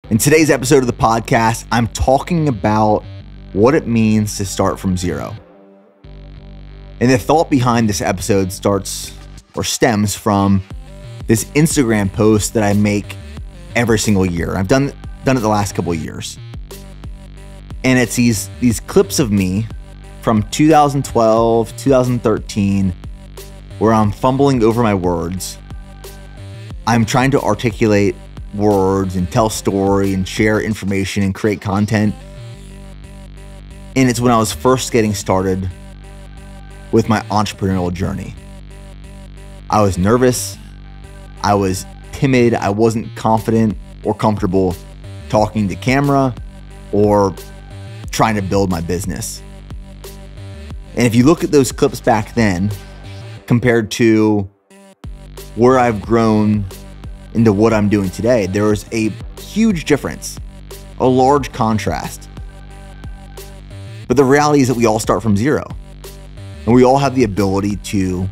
In today's episode of the podcast, I'm talking about what it means to start from zero. And the thought behind this episode stems from this Instagram post that I make every single year. I've done it the last couple of years. And it's these clips of me from 2012, 2013, where I'm fumbling over my words. I'm trying to articulate words and tell story and share information and create content. And it's when I was first getting started with my entrepreneurial journey. I was nervous. I was timid. I wasn't confident or comfortable talking to camera or trying to build my business. And if you look at those clips back then, compared to where I've grown into what I'm doing today, there is a huge difference, a large contrast. But the reality is that we all start from zero, and we all have the ability to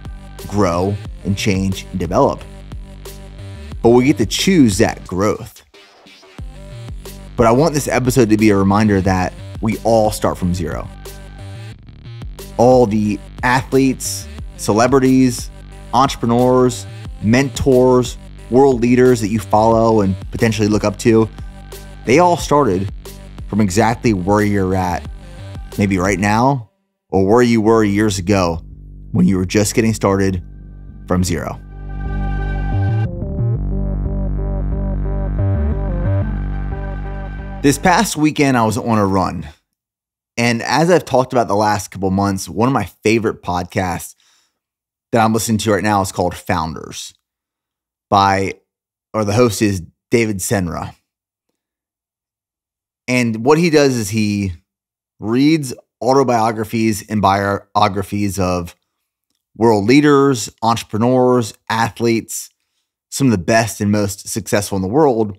grow and change and develop. But we get to choose that growth. But I want this episode to be a reminder that we all start from zero. All the athletes, celebrities, entrepreneurs, mentors, world leaders that you follow and potentially look up to, they all started from exactly where you're at, maybe right now, or where you were years ago when you were just getting started from zero. This past weekend, I was on a run. And as I've talked about the last couple months, one of my favorite podcasts that I'm listening to right now is called Founders. The host is David Senra. And what he does is he reads autobiographies and biographies of world leaders, entrepreneurs, athletes, some of the best and most successful in the world.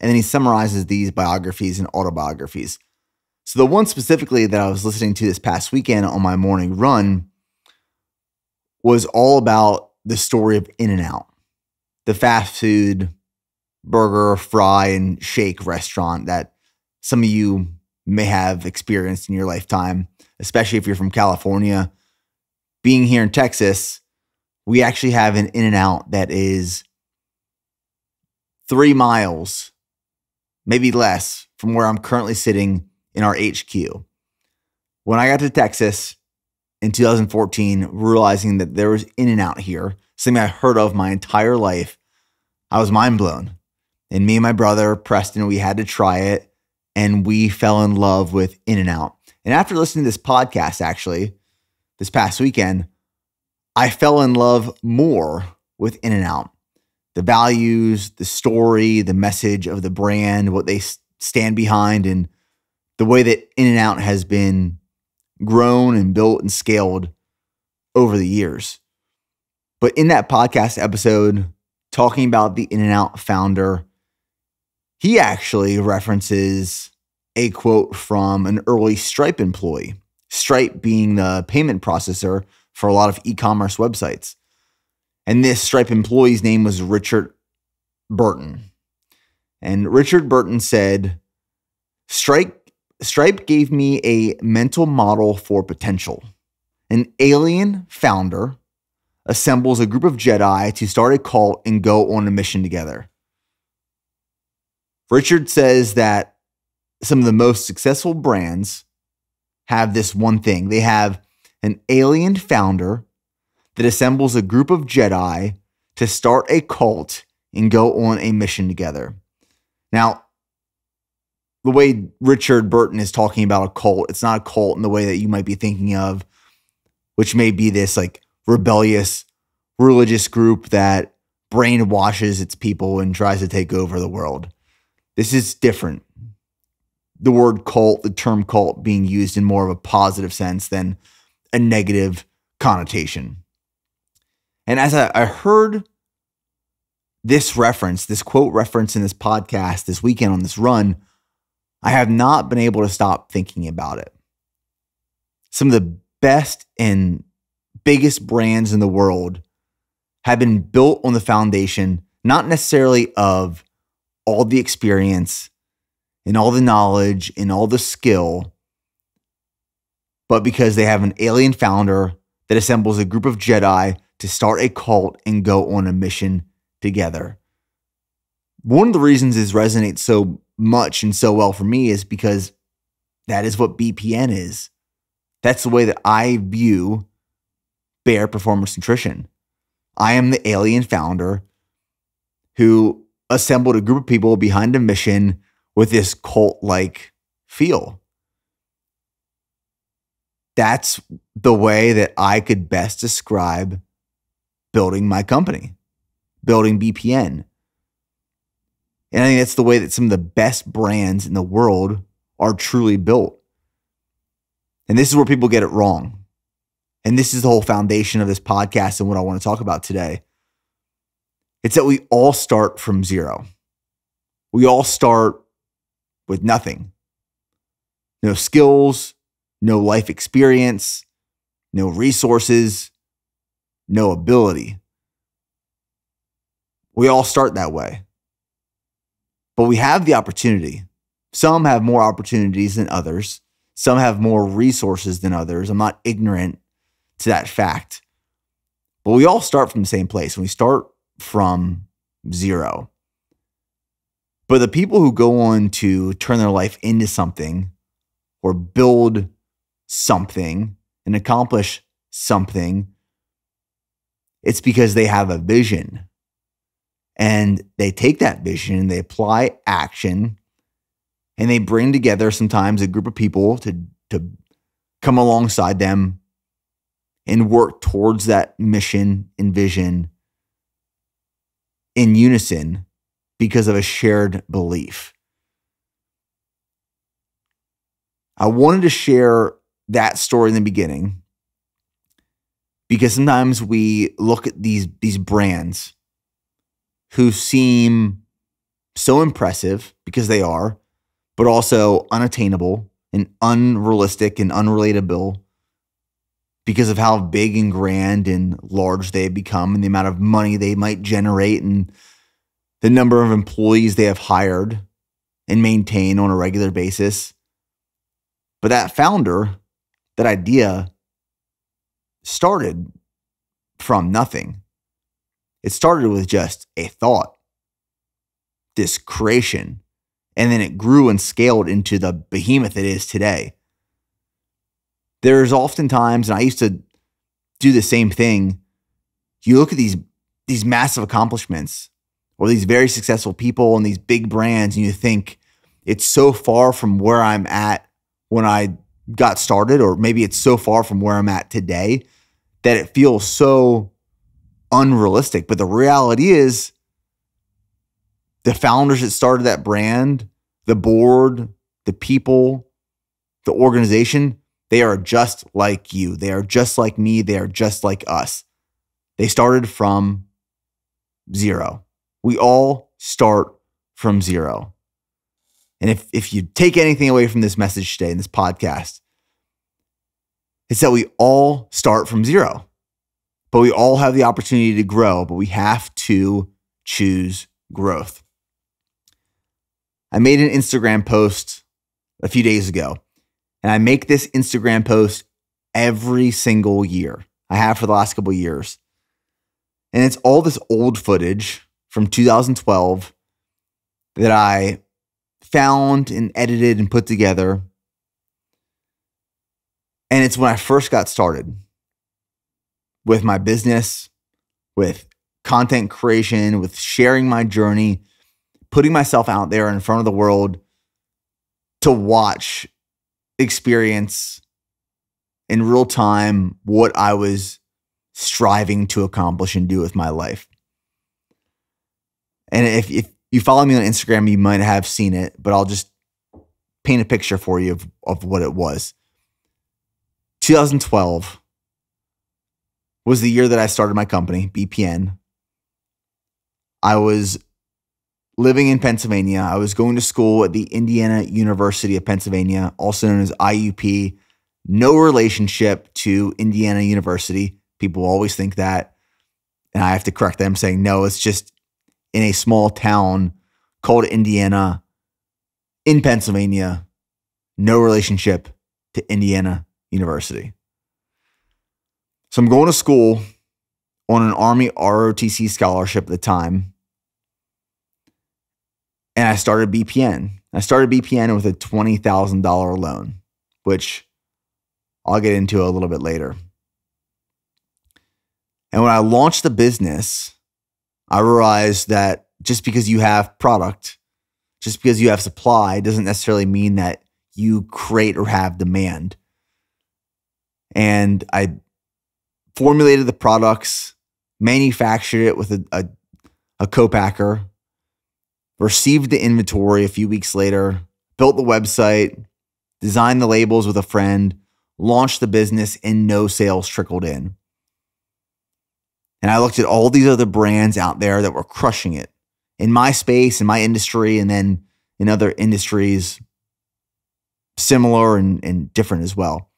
And then he summarizes these biographies and autobiographies. So the one specifically that I was listening to this past weekend on my morning run was all about the story of In-N-Out, the fast food burger, fry, and shake restaurant that some of you may have experienced in your lifetime, especially if you're from California. Being here in Texas, we actually have an In-N-Out that is 3 miles, maybe less, from where I'm currently sitting in our HQ. When I got to Texas in 2014, realizing that there was In-N-Out here, something I heard of my entire life, I was mind blown. And me and my brother, Preston, we had to try it, and we fell in love with In-N-Out. And after listening to this podcast, actually, this past weekend, I fell in love more with In-N-Out. The values, the story, the message of the brand, what they stand behind, and the way that In-N-Out has been grown and built and scaled over the years. But in that podcast episode, talking about the In-N-Out founder, he actually references a quote from an early Stripe employee, Stripe being the payment processor for a lot of e-commerce websites. And this Stripe employee's name was Richard Burton. And Richard Burton said, Stripe gave me a mental model for potential. An alien founder assembles a group of Jedi to start a cult and go on a mission together. Richard says that some of the most successful brands have this one thing. They have an alien founder that assembles a group of Jedi to start a cult and go on a mission together. Now, the way Richard Burton is talking about a cult, it's not a cult in the way that you might be thinking of, which may be this like rebellious religious group that brainwashes its people and tries to take over the world. This is different. The word cult, the term cult, being used in more of a positive sense than a negative connotation. And as I heard this quote reference in this podcast this weekend on this run, I have not been able to stop thinking about it. Some of the best and biggest brands in the world have been built on the foundation, not necessarily of all the experience and all the knowledge and all the skill, but because they have an alien founder that assembles a group of Jedi to start a cult and go on a mission together. One of the reasons this resonates so much and so well for me is because that is what BPN is. That's the way that I view Bare Performance Nutrition. I am the alien founder who assembled a group of people behind a mission with this cult-like feel. That's the way that I could best describe building my company, building BPN. And I think that's the way that some of the best brands in the world are truly built. And this is where people get it wrong. And this is the whole foundation of this podcast and what I want to talk about today. It's that we all start from zero. We all start with nothing. No skills, no life experience, no resources, no ability. We all start that way. But we have the opportunity. Some have more opportunities than others. Some have more resources than others. I'm not ignorant to that fact. But we all start from the same place. And we start from zero. But the people who go on to turn their life into something or build something and accomplish something, it's because they have a vision. And they take that vision and they apply action and they bring together sometimes a group of people to come alongside them and work towards that mission and vision in unison because of a shared belief. I wanted to share that story in the beginning because sometimes we look at these brands who seem so impressive because they are, but also unattainable and unrealistic and unrelatable because of how big and grand and large they have become and the amount of money they might generate and the number of employees they have hired and maintain on a regular basis. But that founder, that idea started from nothing. It started with just a thought, this creation, and then it grew and scaled into the behemoth it is today. There's oftentimes, and I used to do the same thing, you look at these massive accomplishments or these very successful people and these big brands, and you think it's so far from where I'm at when I got started, or maybe it's so far from where I'm at today that it feels so unrealistic. But the reality is the founders that started that brand, the board, the people, the organization, they are just like you. They are just like me. They are just like us. They started from zero. We all start from zero. And if you take anything away from this message today in this podcast, it's that we all start from zero. But we all have the opportunity to grow, but we have to choose growth. I made an Instagram post a few days ago, and I make this Instagram post every single year. I have for the last couple of years. And it's all this old footage from 2012 that I found and edited and put together. And it's when I first got started with my business, with content creation, with sharing my journey, putting myself out there in front of the world to watch, experience in real time what I was striving to accomplish and do with my life. And if you follow me on Instagram, you might have seen it, but I'll just paint a picture for you of what it was. 2012 was the year that I started my company, BPN. I was living in Pennsylvania. I was going to school at the Indiana University of Pennsylvania, also known as IUP. No relationship to Indiana University. People always think that. And I have to correct them saying, no, it's just in a small town called Indiana in Pennsylvania, no relationship to Indiana University. So I'm going to school on an Army ROTC scholarship at the time. And I started BPN. I started BPN with a $20,000 loan, which I'll get into a little bit later. And when I launched the business, I realized that just because you have product, just because you have supply, doesn't necessarily mean that you create or have demand. And I formulated the products, manufactured it with a co-packer, received the inventory a few weeks later, built the website, designed the labels with a friend, launched the business, and no sales trickled in. And I looked at all these other brands out there that were crushing it in my space, in my industry, and then in other industries similar and different as well.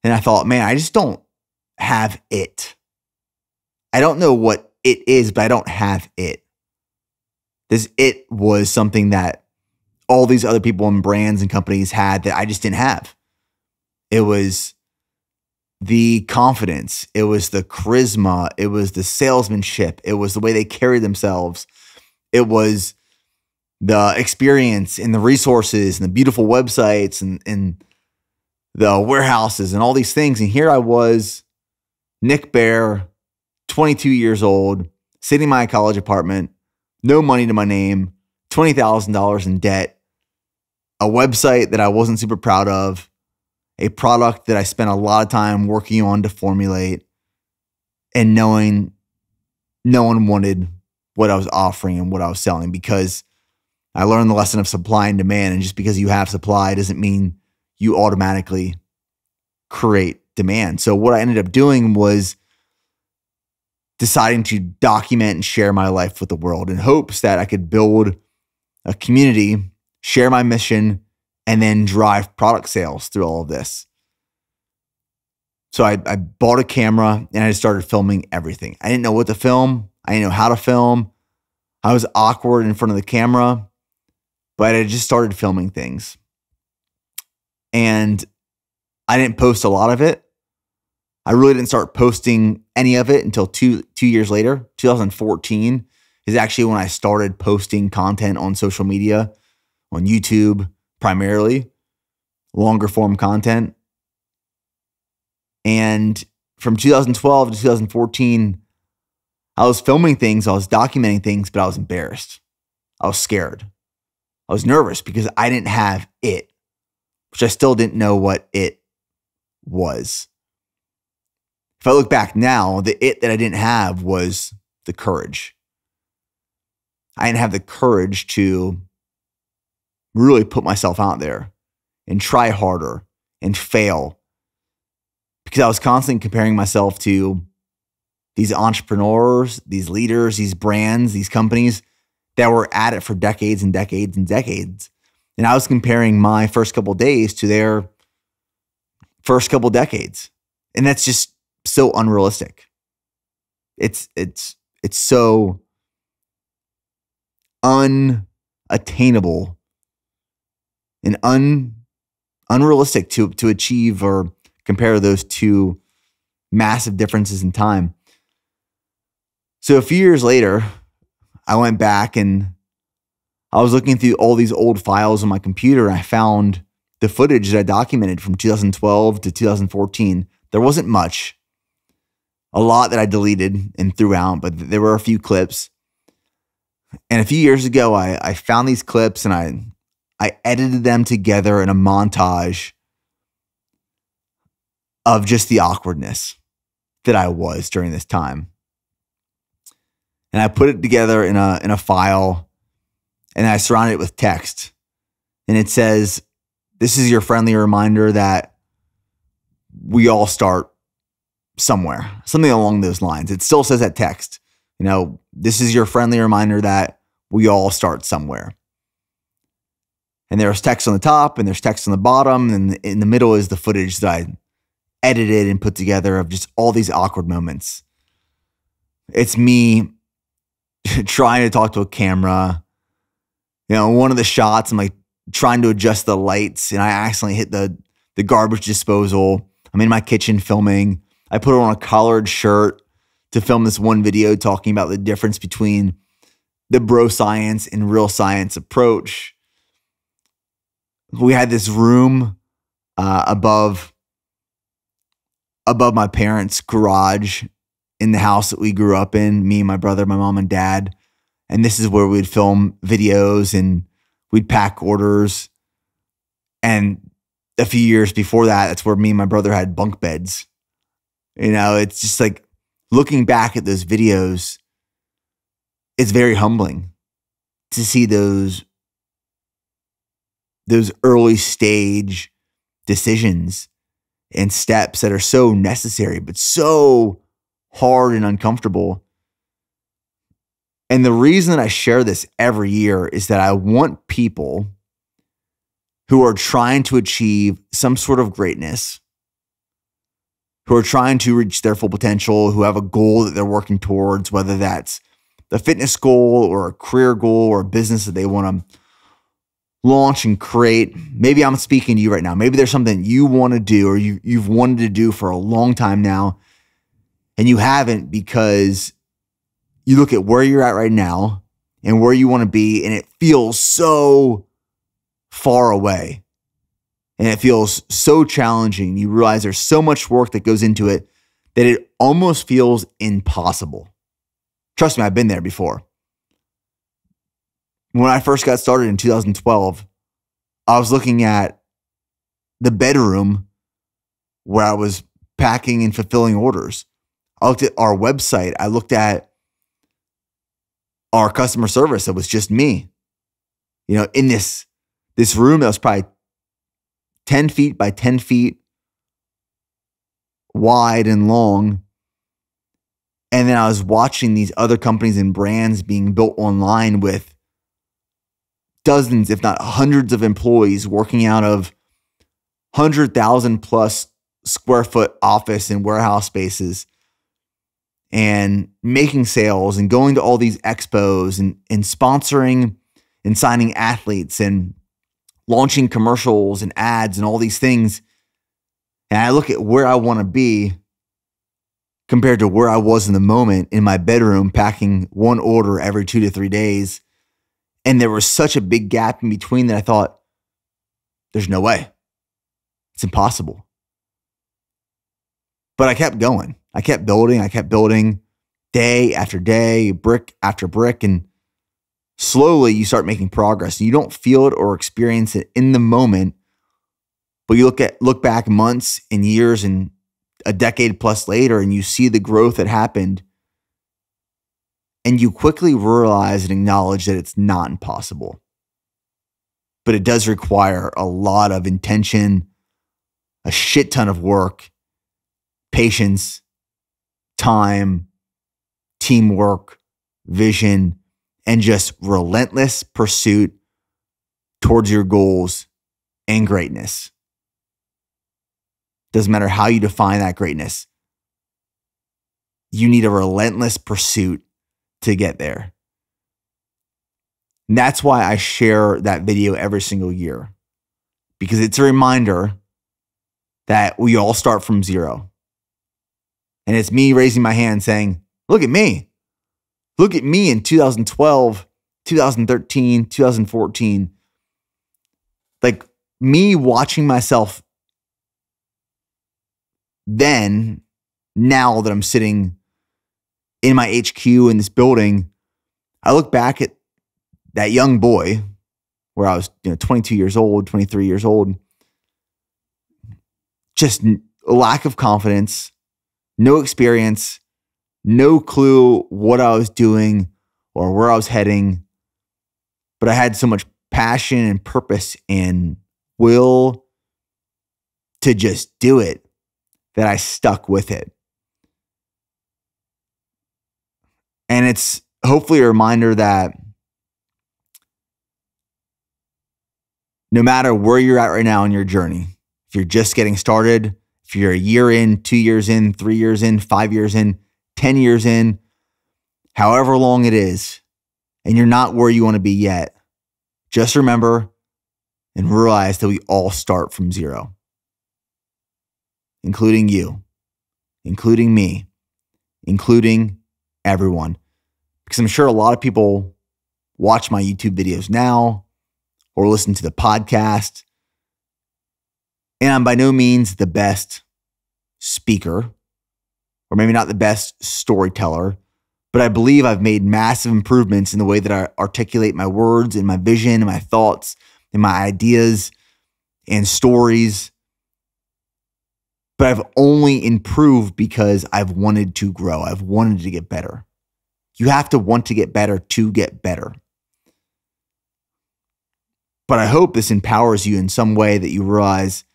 And I thought, man, I just don't have it. I don't know what it is, but I don't have it. This it was something that all these other people and brands and companies had that I just didn't have. It was the confidence. It was the charisma. It was the salesmanship. It was the way they carried themselves. It was the experience and the resources and the beautiful websites and the warehouses and all these things. And here I was, Nick Bear, 22 years old, sitting in my college apartment, no money to my name, $20,000 in debt, a website that I wasn't super proud of, a product that I spent a lot of time working on to formulate, and knowing no one wanted what I was offering and what I was selling, because I learned the lesson of supply and demand. And just because you have supply doesn't mean you automatically create demand. So what I ended up doing was deciding to document and share my life with the world in hopes that I could build a community, share my mission, and then drive product sales through all of this. So I bought a camera and I just started filming everything. I didn't know what to film. I didn't know how to film. I was awkward in front of the camera, but I just started filming things. And I didn't post a lot of it. I really didn't start posting any of it until two years later. 2014 is actually when I started posting content on social media, on YouTube primarily, longer form content. And from 2012 to 2014, I was filming things, I was documenting things, but I was embarrassed. I was scared. I was nervous because I didn't have it, which I still didn't know what it was. If I look back now, the it that I didn't have was the courage. I didn't have the courage to really put myself out there and try harder and fail, because I was constantly comparing myself to these entrepreneurs, these leaders, these brands, these companies that were at it for decades and decades and decades. And I was comparing my first couple of days to their first couple decades. And that's just so unrealistic. It's so unattainable and unrealistic to achieve or compare those two massive differences in time. So a few years later, I went back and I was looking through all these old files on my computer, and I found the footage that I documented from 2012 to 2014. There wasn't much. A lot that I deleted and threw out, but there were a few clips. And a few years ago, I found these clips and I edited them together in a montage of just the awkwardness that I was during this time. And I put it together in a file, and I surrounded it with text. And it says, "This is your friendly reminder that we all start somewhere," something along those lines. It still says that text. This is your friendly reminder that we all start somewhere. And there's text on the top and there's text on the bottom. And in the middle is the footage that I edited and put together of just all these awkward moments. It's me trying to talk to a camera. One of the shots, I'm like trying to adjust the lights and I accidentally hit the garbage disposal. I'm in my kitchen filming. I put on a collared shirt to film this one video talking about the difference between the bro science and real science approach. We had this room above my parents' garage in the house that we grew up in, me and my brother, my mom and dad. And this is where we'd film videos and we'd pack orders. And a few years before that, that's where me and my brother had bunk beds. You know, it's just like looking back at those videos, it's very humbling to see those early stage decisions and steps that are so necessary, but so hard and uncomfortable. And the reason that I share this every year is that I want people who are trying to achieve some sort of greatness, who are trying to reach their full potential, who have a goal that they're working towards, whether that's a fitness goal or a career goal or a business that they want to launch and create. Maybe I'm speaking to you right now. Maybe there's something you want to do or you've wanted to do for a long time now, and you haven't because you look at where you're at right now and where you want to be, and it feels so far away. And it feels so challenging. You realize there's so much work that goes into it that it almost feels impossible. Trust me, I've been there before. When I first got started in 2012, I was looking at the bedroom where I was packing and fulfilling orders. I looked at our website. I looked at our customer service. That was just me, you know, in this room that was probably 10 feet by 10 feet wide and long. And then I was watching these other companies and brands being built online with dozens, if not hundreds of employees working out of 100,000 plus square foot office and warehouse spaces and making sales and going to all these expos and sponsoring and signing athletes and launching commercials and ads and all these things. And I look at where I want to be compared to where I was in the moment in my bedroom, packing one order every 2 to 3 days. And there was such a big gap in between that I thought, there's no way. It's impossible. But I kept going. I kept building day after day, brick after brick. And slowly you start making progress. You don't feel it or experience it in the moment, but you look back months and years and a decade plus later, and you see the growth that happened. And you quickly realize and acknowledge that it's not impossible. But it does require a lot of intention, a shit ton of work, patience, time, teamwork, vision, and just relentless pursuit towards your goals and greatness. Doesn't matter how you define that greatness. You need a relentless pursuit to get there. And that's why I share that video every single year, because it's a reminder that we all start from zero. And it's me raising my hand saying, look at me. Look at me in 2012, 2013, 2014. Like me watching myself then, now that I'm sitting in my HQ in this building, I look back at that young boy where I was 22 years old, 23 years old, just a lack of confidence, no experience, no clue what I was doing or where I was heading, but I had so much passion and purpose and will to just do it that I stuck with it. And it's hopefully a reminder that no matter where you're at right now in your journey, if you're just getting started, if you're a year in, 2 years in, 3 years in, 5 years in, 10 years in, however long it is, and you're not where you want to be yet, just remember and realize that we all start from zero, including you, including me, including everyone. Because I'm sure a lot of people watch my YouTube videos now or listen to the podcast. And I'm by no means the best speaker, or maybe not the best storyteller, but I believe I've made massive improvements in the way that I articulate my words and my vision and my thoughts and my ideas and stories. But I've only improved because I've wanted to grow. I've wanted to get better. You have to want to get better to get better. But I hope this empowers you in some way that you realize,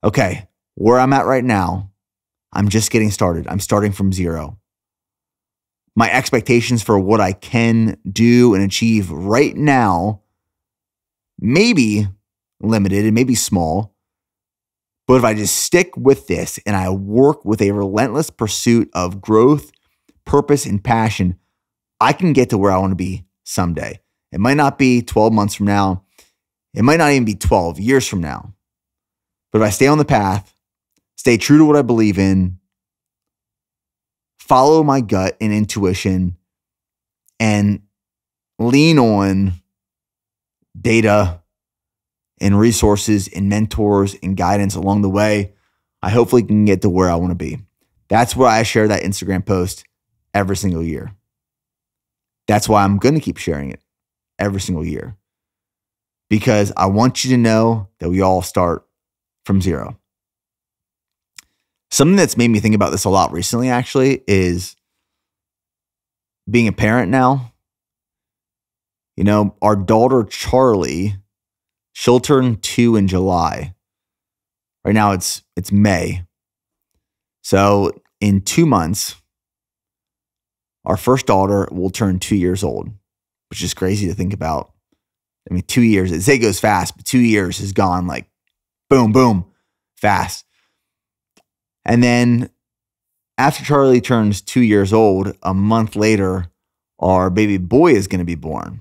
okay, where I'm at right now, I'm just getting started. I'm starting from zero. My expectations for what I can do and achieve right now may be limited and maybe small, but if I just stick with this and I work with a relentless pursuit of growth, purpose, and passion, I can get to where I want to be someday. It might not be 12 months from now. It might not even be 12 years from now. But if I stay on the path, stay true to what I believe in, follow my gut and intuition, and lean on data and resources and mentors and guidance along the way, I hopefully can get to where I want to be. That's why I share that Instagram post every single year. That's why I'm going to keep sharing it every single year, because I want you to know that we all start from zero. Something that's made me think about this a lot recently, actually, is being a parent now. You know, our daughter, Charlie, she'll turn 2 in July. Right now it's May. So in 2 months, our first daughter will turn 2 years old, which is crazy to think about. I mean, 2 years, they say it goes fast, but 2 years has gone like boom, boom, fast. And then after Charlie turns 2 years old, a month later, our baby boy is going to be born.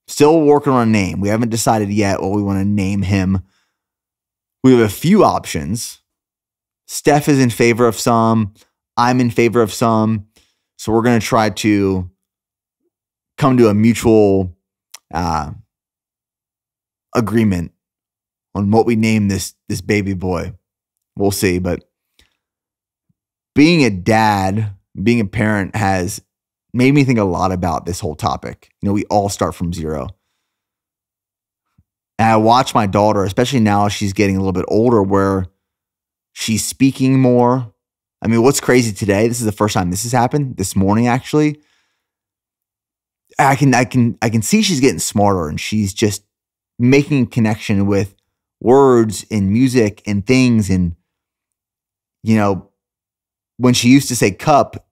Still working on a name. We haven't decided yet what we want to name him. We have a few options. Steph is in favor of some. I'm in favor of some. So we're going to try to come to a mutual agreement on what we name this baby boy. We'll see. But being a dad, being a parent has made me think a lot about this whole topic. You know, we all start from zero. And I watch my daughter, especially now she's getting a little bit older, where she's speaking more. I mean, what's crazy today, this is the first time this has happened, this morning actually. I can see she's getting smarter, and she's just making a connection with words and music and things. And, you know, when she used to say cup,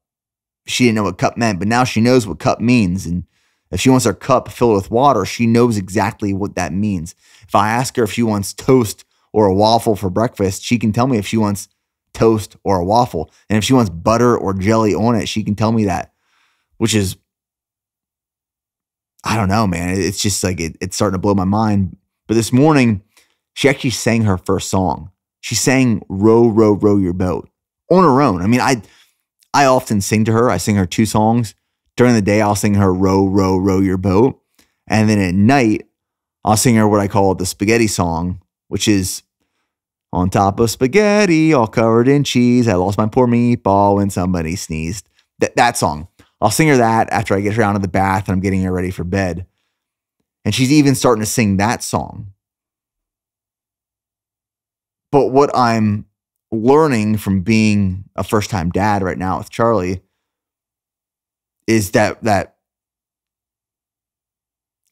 she didn't know what cup meant, but now she knows what cup means. And if she wants her cup filled with water, she knows exactly what that means. If I ask her if she wants toast or a waffle for breakfast, she can tell me if she wants toast or a waffle. And if she wants butter or jelly on it, she can tell me that, which is, I don't know, man. It's just like, it's starting to blow my mind. But this morning, she actually sang her first song. She sang Row, Row, Row Your Boat on her own. I mean, I often sing to her. I sing her 2 songs. During the day, I'll sing her Row, Row, Row Your Boat. And then at night, I'll sing her what I call the spaghetti song, which is on top of spaghetti, all covered in cheese. I lost my poor meatball when somebody sneezed. That song. I'll sing her that after I get her out of the bath and I'm getting her ready for bed. And she's even starting to sing that song. But what I'm learning from being a first-time dad right now with Charlie is that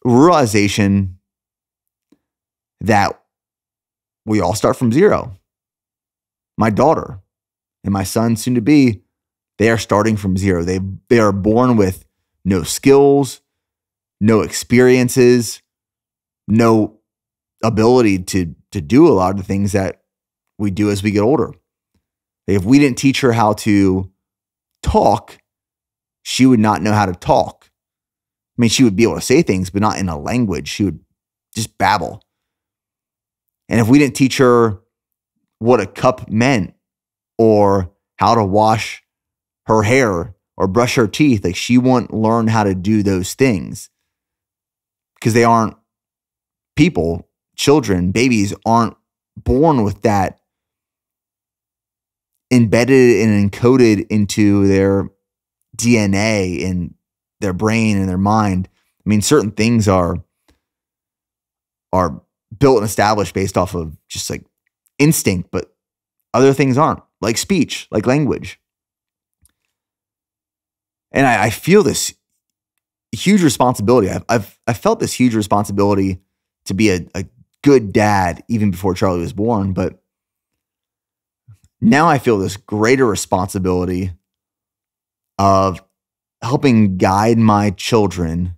realization that we all start from zero. My daughter and my son, soon to be, they are starting from zero. They are born with no skills, no experiences, no ability to do a lot of the things that we do as we get older. If we didn't teach her how to talk, she would not know how to talk. I mean, she would be able to say things, but not in a language. She would just babble. And if we didn't teach her what a cup meant or how to wash her hair or brush her teeth, like she won't learn how to do those things because they aren't people. Children, babies aren't born with that embedded and encoded into their DNA and their brain and their mind. I mean, certain things are built and established based off of just like instinct, but other things aren't, like speech, like language. And I feel this huge responsibility. I've felt this huge responsibility to be a good dad even before Charlie was born, but now I feel this greater responsibility of helping guide my children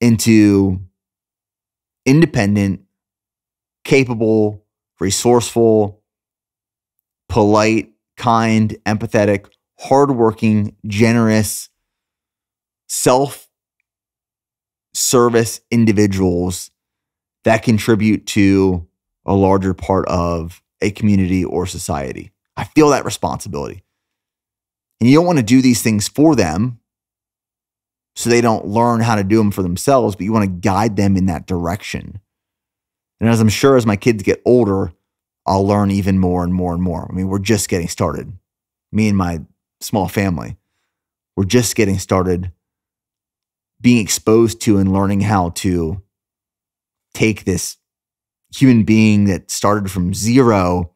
into independent, capable, resourceful, polite, kind, empathetic, hardworking, generous, self-service individuals that contribute to a larger part of a community or society. I feel that responsibility. And you don't want to do these things for them so they don't learn how to do them for themselves, but you want to guide them in that direction. And as I'm sure as my kids get older, I'll learn even more and more and more. I mean, we're just getting started. Me and my small family, we're just getting started being exposed to and learning how to take this human being that started from zero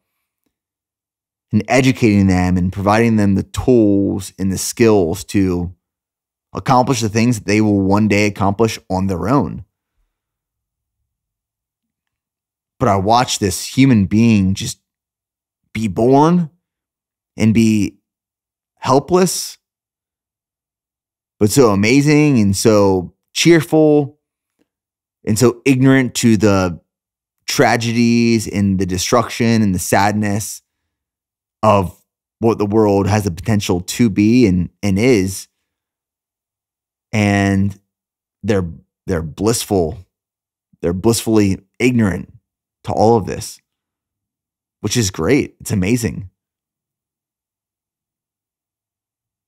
and educating them and providing them the tools and the skills to accomplish the things that they will one day accomplish on their own. But I watched this human being just be born and be helpless, but so amazing and so cheerful and so ignorant to the tragedies and the destruction and the sadness of what the world has the potential to be and is. And they're blissfully ignorant to all of this, which is great. It's amazing.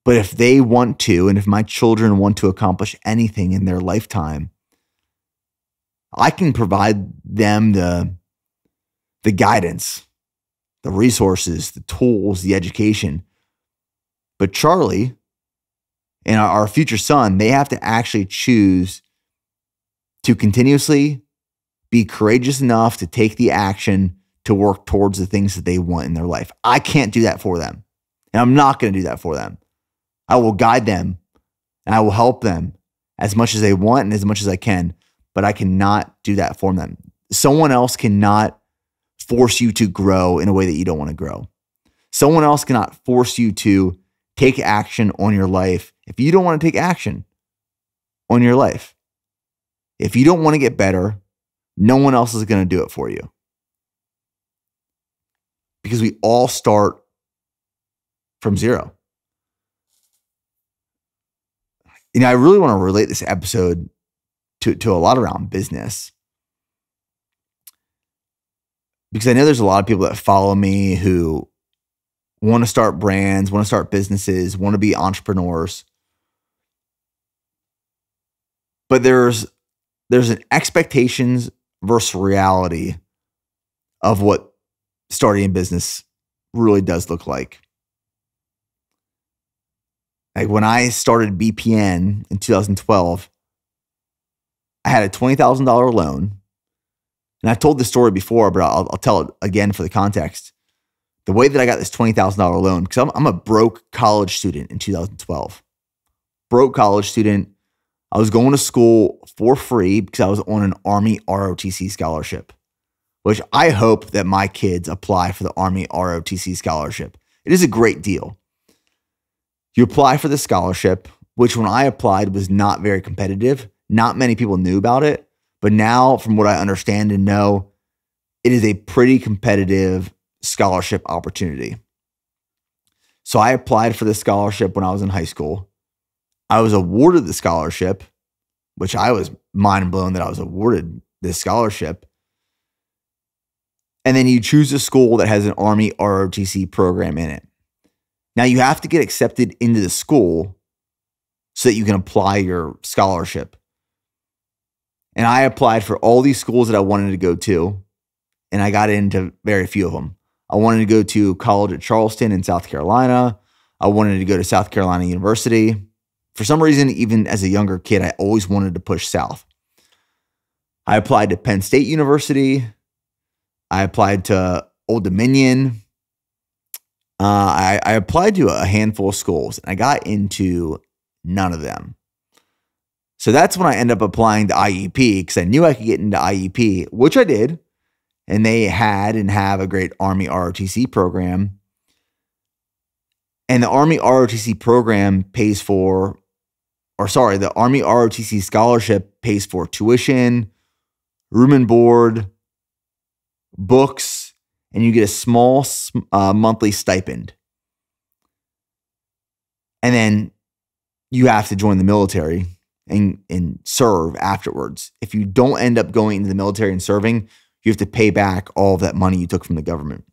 But if they want to, and if my children want to accomplish anything in their lifetime, I can provide them the guidance, the resources, the tools, the education. But Charlie and our future son, they have to actually choose to continuously be courageous enough to take the action to work towards the things that they want in their life. I can't do that for them. And I'm not going to do that for them. I will guide them and I will help them as much as they want and as much as I can, but I cannot do that for them. Someone else cannot force you to grow in a way that you don't want to grow. Someone else cannot force you to take action on your life if you don't want to take action on your life. If you don't want to get better, no one else is going to do it for you. Because we all start from zero. You know, I really want to relate this episode to a lot around business. Because I know there's a lot of people that follow me who want to start brands, want to start businesses, want to be entrepreneurs. But there's an expectations versus reality of what starting a business really does look like. Like when I started BPN in 2012, I had a $20,000 loan. And I've told this story before, but I'll tell it again for the context. The way that I got this $20,000 loan, because I'm a broke college student in 2012. Broke college student. I was going to school for free because I was on an Army ROTC scholarship, which I hope that my kids apply for the Army ROTC scholarship. It is a great deal. You apply for the scholarship, which when I applied was not very competitive. Not many people knew about it. But now, from what I understand and know, it is a pretty competitive scholarship opportunity. So I applied for the scholarship when I was in high school. I was awarded the scholarship, which I was mind blown that I was awarded this scholarship. And then you choose a school that has an Army ROTC program in it. Now you have to get accepted into the school so that you can apply your scholarship. And I applied for all these schools that I wanted to go to, and I got into very few of them. I wanted to go to college at Charleston in South Carolina. I wanted to go to South Carolina University. For some reason, even as a younger kid, I always wanted to push south. I applied to Penn State University. I applied to Old Dominion. I applied to a handful of schools, and I got into none of them. So that's when I ended up applying to IUP, because I knew I could get into IUP, which I did. And they had and have a great Army ROTC program. And the Army ROTC program pays for, the Army ROTC scholarship pays for tuition, room and board, books, and you get a small monthly stipend. And then you have to join the military and serve afterwards. If you don't end up going into the military and serving, you have to pay back all of that money you took from the government.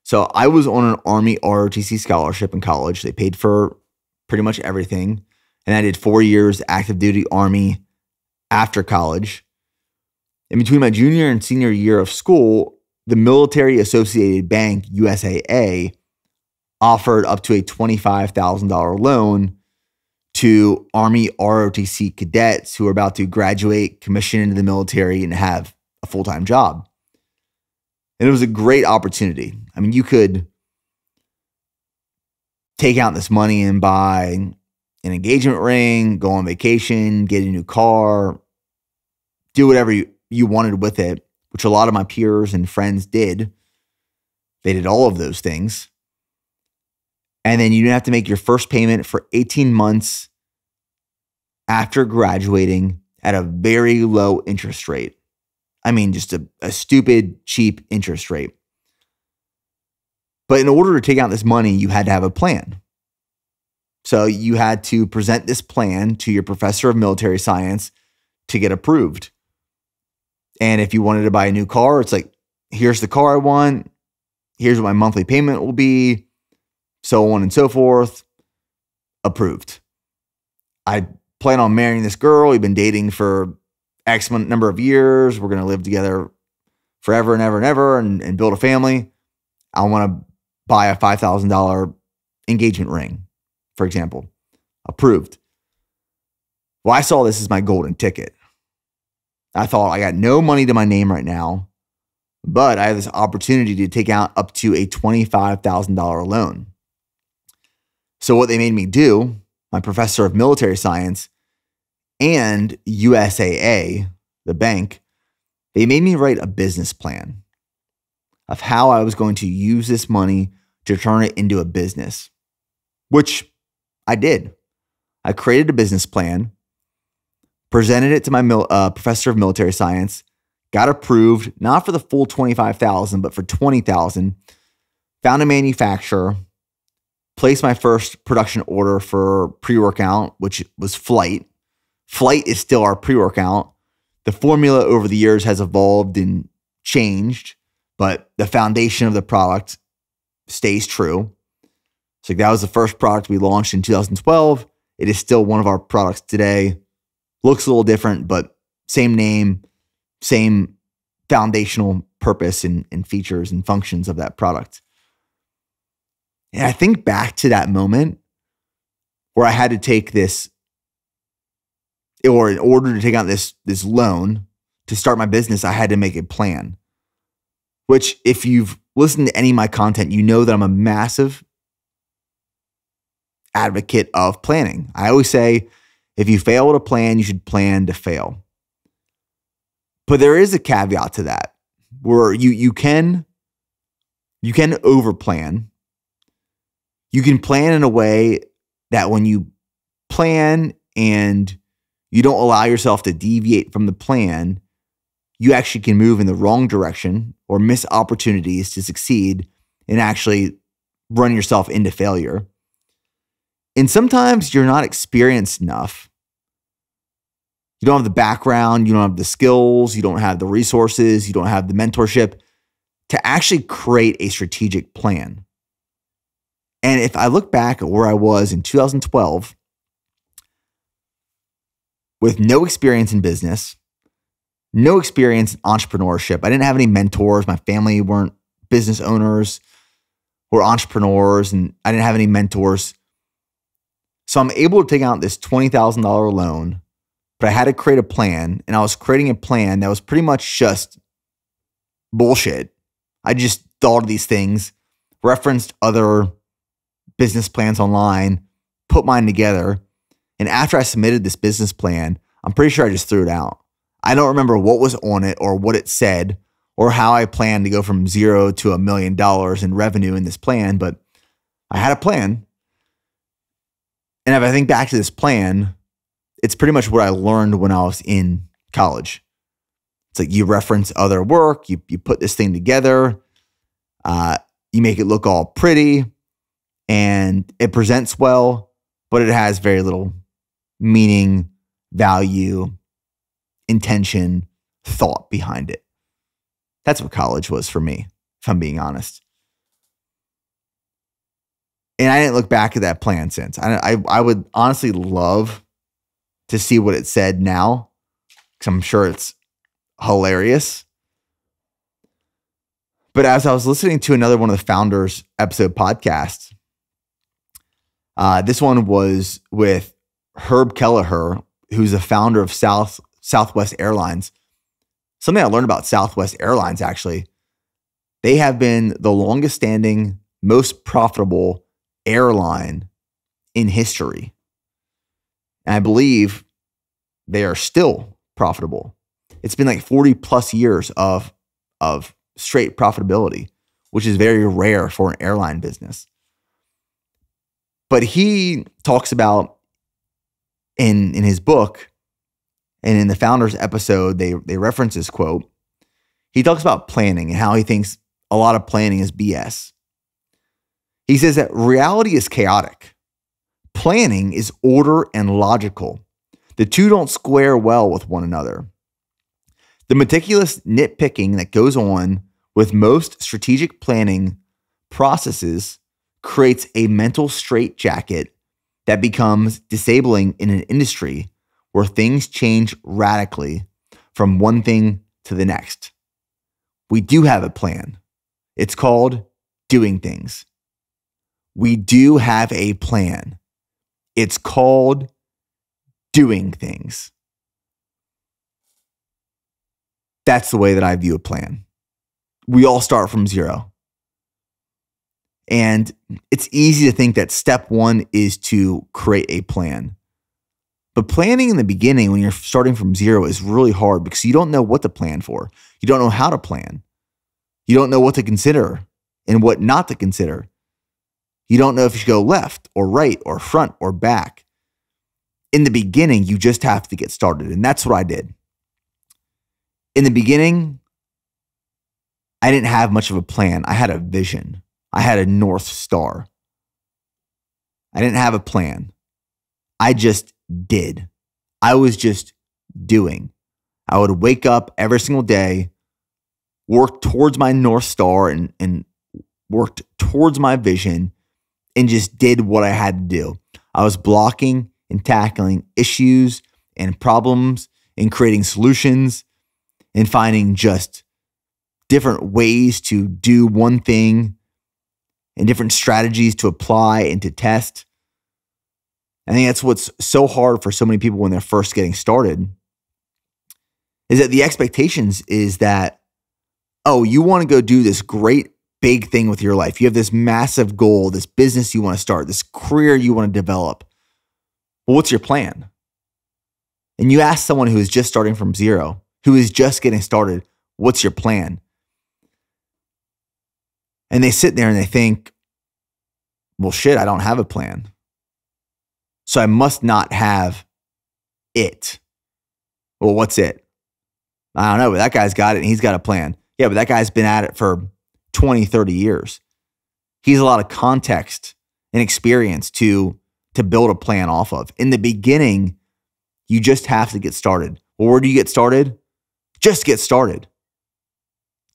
So I was on an Army ROTC scholarship in college. They paid for pretty much everything. And I did 4 years active duty Army after college. In between my junior and senior year of school, the Military Associated Bank, USAA, offered up to a $25,000 loan to Army ROTC cadets who are about to graduate, commission into the military, and have a full-time job. And it was a great opportunity. I mean, you could take out this money and buy an engagement ring, go on vacation, get a new car, do whatever you wanted with it, which a lot of my peers and friends did. They did all of those things. And then you didn't have to make your first payment for 18 months after graduating at a very low interest rate. I mean, just a stupid, cheap interest rate. But in order to take out this money, you had to have a plan. So you had to present this plan to your professor of military science to get approved. And if you wanted to buy a new car, it's like, here's the car I want. Here's what my monthly payment will be. So on and so forth. Approved. I plan on marrying this girl. We've been dating for X number of years. We're going to live together forever and ever and ever and build a family. I want to buy a $5,000 engagement ring, for example. Approved. Well, I saw this as my golden ticket. I thought, I got no money to my name right now, but I have this opportunity to take out up to a $25,000 loan. So what they made me do, my professor of military science and USAA, the bank, they made me write a business plan of how I was going to use this money to turn it into a business, which I did. I created a business plan, presented it to my professor of military science, got approved, not for the full $25,000, but for $20,000, found a manufacturer, placed my first production order for pre-workout, which was Flight. Flight is still our pre-workout. The formula over the years has evolved and changed, but the foundation of the product stays true. So that was the first product we launched in 2012. It is still one of our products today. Looks a little different, but same name, same foundational purpose and features and functions of that product. And I think back to that moment where I had to take this, or in order to take out this loan to start my business, I had to make a plan. Which, if you've listened to any of my content, you know that I'm a massive advocate of planning. I always say, if you fail to plan, you should plan to fail. But there is a caveat to that, where you can overplan. You can plan in a way that when you plan and you don't allow yourself to deviate from the plan, you actually can move in the wrong direction or miss opportunities to succeed and actually run yourself into failure. And sometimes you're not experienced enough. You don't have the background, you don't have the skills, you don't have the resources, you don't have the mentorship to actually create a strategic plan. And if I look back at where I was in 2012, with no experience in business, no experience in entrepreneurship, I didn't have any mentors. My family weren't business owners or entrepreneurs, and I didn't have any mentors. So I'm able to take out this $20,000 loan, but I had to create a plan, and I was creating a plan that was pretty much just bullshit. I just thought of these things, referenced other business plans online, put mine together. And after I submitted this business plan, I'm pretty sure I just threw it out. I don't remember what was on it or what it said or how I planned to go from $0 to $1 million in revenue in this plan, but I had a plan. And if I think back to this plan, it's pretty much what I learned when I was in college. It's like you reference other work, you put this thing together, you make it look all pretty, and it presents well, but it has very little meaning, value, intention, thought behind it. That's what college was for me, if I'm being honest. And I didn't look back at that plan since. I would honestly love to see what it said now, because I'm sure it's hilarious. But as I was listening to another one of the Founders episode podcasts, this one was with Herb Kelleher, who's the founder of Southwest Airlines. Something I learned about Southwest Airlines, actually, they have been the longest standing, most profitable airline in history. And I believe they are still profitable. It's been like 40 plus years of straight profitability, which is very rare for an airline business. But he talks about in his book and in the Founders episode, they reference this quote. He talks about planning and how he thinks a lot of planning is BS. He says that reality is chaotic. Planning is order and logical. The two don't square well with one another. The meticulous nitpicking that goes on with most strategic planning processes creates a mental straitjacket that becomes disabling in an industry where things change radically from one thing to the next. We do have a plan. It's called doing things. We do have a plan. It's called doing things. That's the way that I view a plan. We all start from zero. And it's easy to think that step one is to create a plan. But planning in the beginning, when you're starting from zero, is really hard because you don't know what to plan for. You don't know how to plan. You don't know what to consider and what not to consider. You don't know if you should go left or right or front or back. In the beginning, you just have to get started. And that's what I did. In the beginning, I didn't have much of a plan. I had a vision. I had a North Star. I didn't have a plan. I just did. I was just doing. I would wake up every single day, work towards my North Star and worked towards my vision and just did what I had to do. I was blocking and tackling issues and problems and creating solutions and finding just different ways to do one thing and different strategies to apply and to test. I think that's what's so hard for so many people when they're first getting started, is that the expectations is that, oh, you want to go do this great big thing with your life. You have this massive goal, this business you want to start, this career you want to develop. Well, what's your plan? And you ask someone who is just starting from zero, who is just getting started, what's your plan? And they sit there and they think, well, shit, I don't have a plan. So I must not have it. Well, what's it? I don't know, but that guy's got it and he's got a plan. Yeah, but that guy's been at it for 20, 30 years. He has a lot of context and experience to build a plan off of. In the beginning, you just have to get started. Well, where do you get started? Just get started.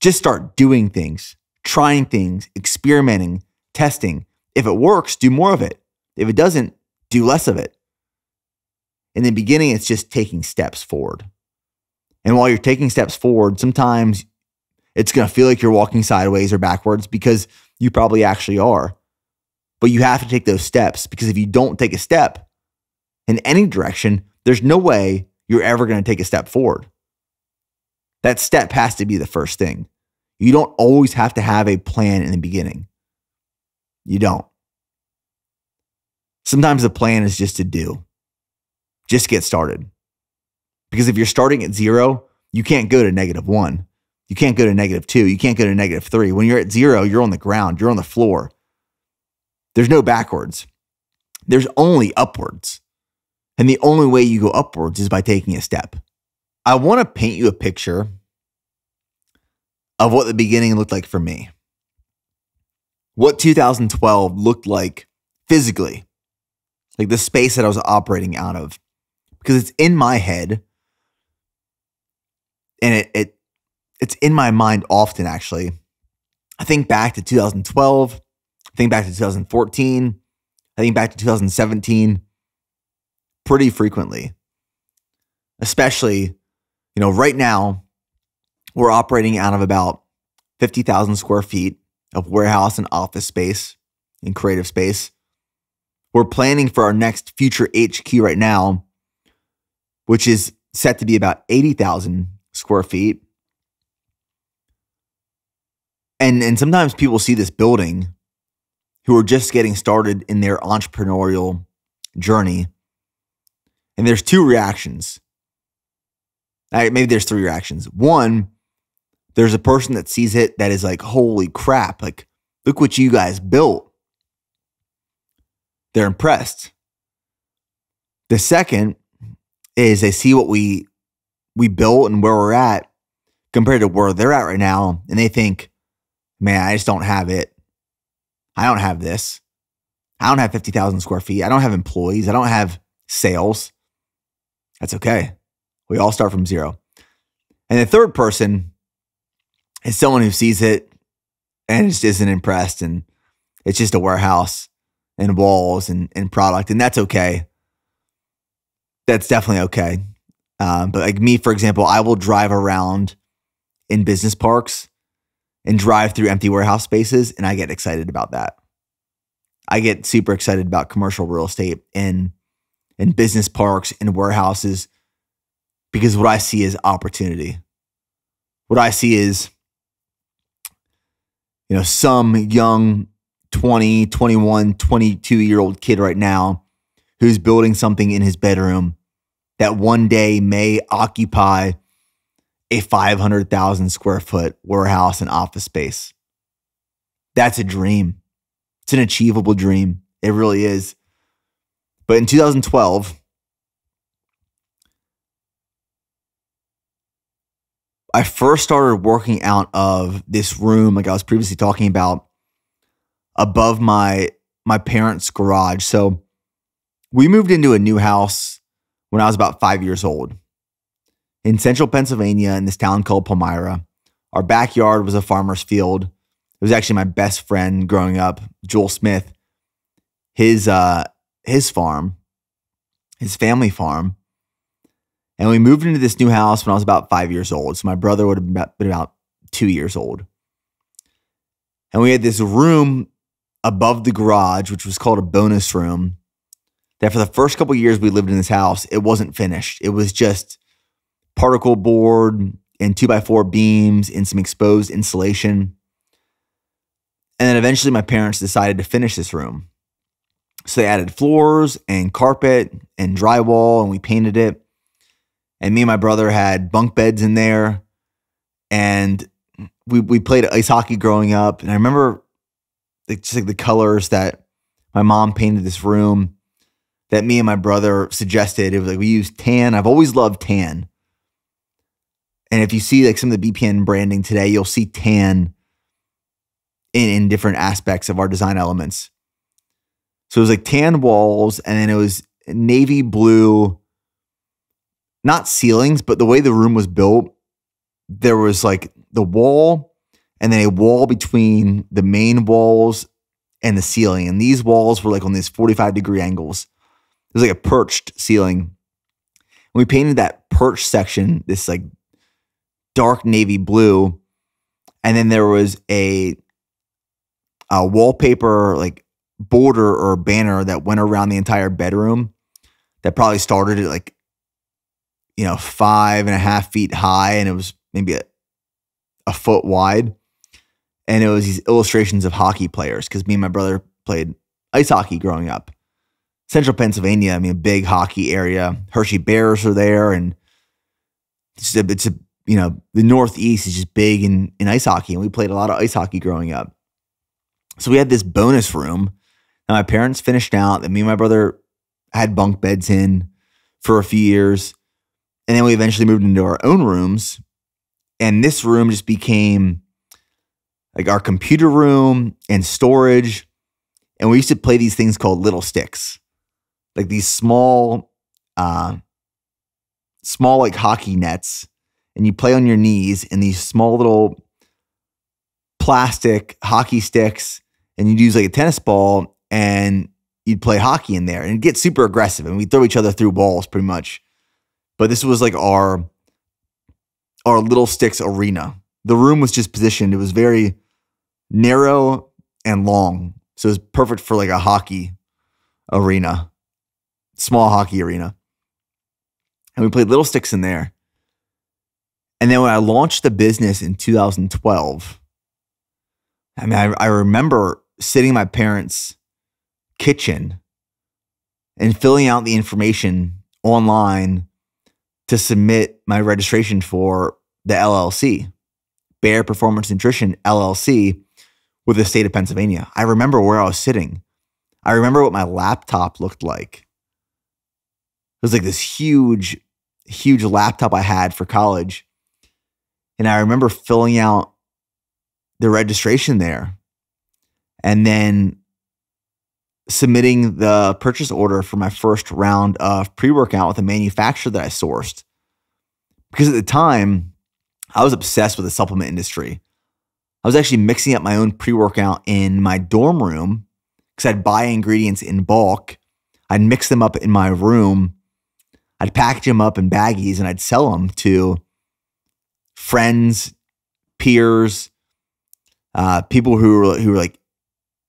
Just start doing things, trying things, experimenting, testing. If it works, do more of it. If it doesn't, do less of it. In the beginning, it's just taking steps forward. And while you're taking steps forward, sometimes it's going to feel like you're walking sideways or backwards because you probably actually are. But you have to take those steps, because if you don't take a step in any direction, there's no way you're ever going to take a step forward. That step has to be the first thing. You don't always have to have a plan in the beginning. You don't. Sometimes the plan is just to do. Just get started. Because if you're starting at 0, you can't go to -1. You can't go to -2. You can't go to -3. When you're at 0, you're on the ground. You're on the floor. There's no backwards. There's only upwards. And the only way you go upwards is by taking a step. I want to paint you a picture of what the beginning looked like for me. What 2012 looked like physically. Like the space that I was operating out of. Because it's in my head. And it's in my mind often, actually. I think back to 2012. I think back to 2014. I think back to 2017 pretty frequently. Especially, right now, we're operating out of about 50,000 square feet of warehouse and office space and creative space. We're planning for our next future HQ right now, which is set to be about 80,000 square feet. And sometimes people see this building who are just getting started in their entrepreneurial journey. And there's two reactions. Maybe there's three reactions. One, there's a person that sees it that is like, holy crap, like, look what you guys built. They're impressed. The second is they see what we built and where we're at compared to where they're at right now. And they think, man, I just don't have it. I don't have this. I don't have 50,000 square feet. I don't have employees. I don't have sales. That's okay. We all start from 0. And the third person is someone who sees it and just isn't impressed. And it's just a warehouse and walls and product. And that's okay. That's definitely okay. But like me, for example, I will drive around in business parks and drive through empty warehouse spaces, and I get excited about that. I get super excited about commercial real estate in business parks and warehouses, because what I see is opportunity. What I see is, some young 20, 21, 22-year-old kid right now who's building something in his bedroom that one day may occupy a 500,000 square foot warehouse and office space. That's a dream. It's an achievable dream. It really is. But in 2012, I first started working out of this room, like I was previously talking about, above my parents' garage. So we moved into a new house when I was about 5 years old in central Pennsylvania in this town called Palmyra. Our backyard was a farmer's field. It was actually my best friend growing up, Joel Smith, his farm, his family farm. And we moved into this new house when I was about 5 years old. So my brother would have been about 2 years old. And we had this room above the garage, which was called a bonus room, that for the first couple of years we lived in this house, it wasn't finished. It was just particle board and 2x4 beams and some exposed insulation. And then eventually my parents decided to finish this room. So they added floors and carpet and drywall, and we painted it. And me and my brother had bunk beds in there. And we played ice hockey growing up. And I remember just like the colors that my mom painted this room that me and my brother suggested. It was like we used tan. I've always loved tan. And if you see like some of the BPN branding today, you'll see tan in different aspects of our design elements. So it was like tan walls, and then it was navy blue, not ceilings, but the way the room was built, there was like the wall and then a wall between the main walls and the ceiling. And these walls were like on these 45-degree angles. It was like a perched ceiling. And we painted that perched section, this like dark navy blue. And then there was a wallpaper like border or banner that went around the entire bedroom that probably started at like, 5.5 feet high, and it was maybe a foot wide. And it was these illustrations of hockey players, because me and my brother played ice hockey growing up. Central Pennsylvania, a big hockey area. Hershey Bears are there, and the Northeast is just big in ice hockey, and we played a lot of ice hockey growing up. So we had this bonus room that my parents finished out, that me and my brother had bunk beds in for a few years. And then we eventually moved into our own rooms. And this room just became like our computer room and storage. And we used to play these things called little sticks, like these small like hockey nets. And you play on your knees in these small little plastic hockey sticks. And you'd use like a tennis ball and you'd play hockey in there. And it'd get super aggressive. And we'd throw each other through balls pretty much. But this was like our little sticks arena. The room was just positioned. It was very narrow and long. So it was perfect for like a hockey arena, small hockey arena. And we played little sticks in there. And then when I launched the business in 2012, I remember sitting in my parents' kitchen and filling out the information online to submit my registration for the LLC, Bear Performance Nutrition LLC, with the state of Pennsylvania. I remember where I was sitting. I remember what my laptop looked like. It was like this huge, huge laptop I had for college. And I remember filling out the registration there and then submitting the purchase order for my first round of pre-workout with a manufacturer that I sourced. Because at the time, I was obsessed with the supplement industry. I was actually mixing up my own pre-workout in my dorm room because I'd buy ingredients in bulk. I'd mix them up in my room. I'd package them up in baggies and I'd sell them to friends, peers, people who were like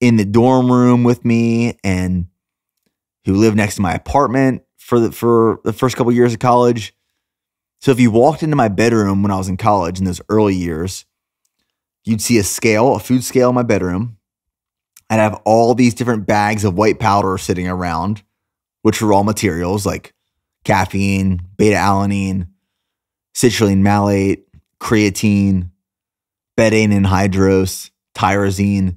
in the dorm room with me and who lived next to my apartment for the first couple of years of college. So if you walked into my bedroom when I was in college in those early years, you'd see a food scale in my bedroom. I'd have all these different bags of white powder sitting around, which were raw materials like caffeine, beta-alanine, citrulline malate, creatine, betaine anhydrous, tyrosine.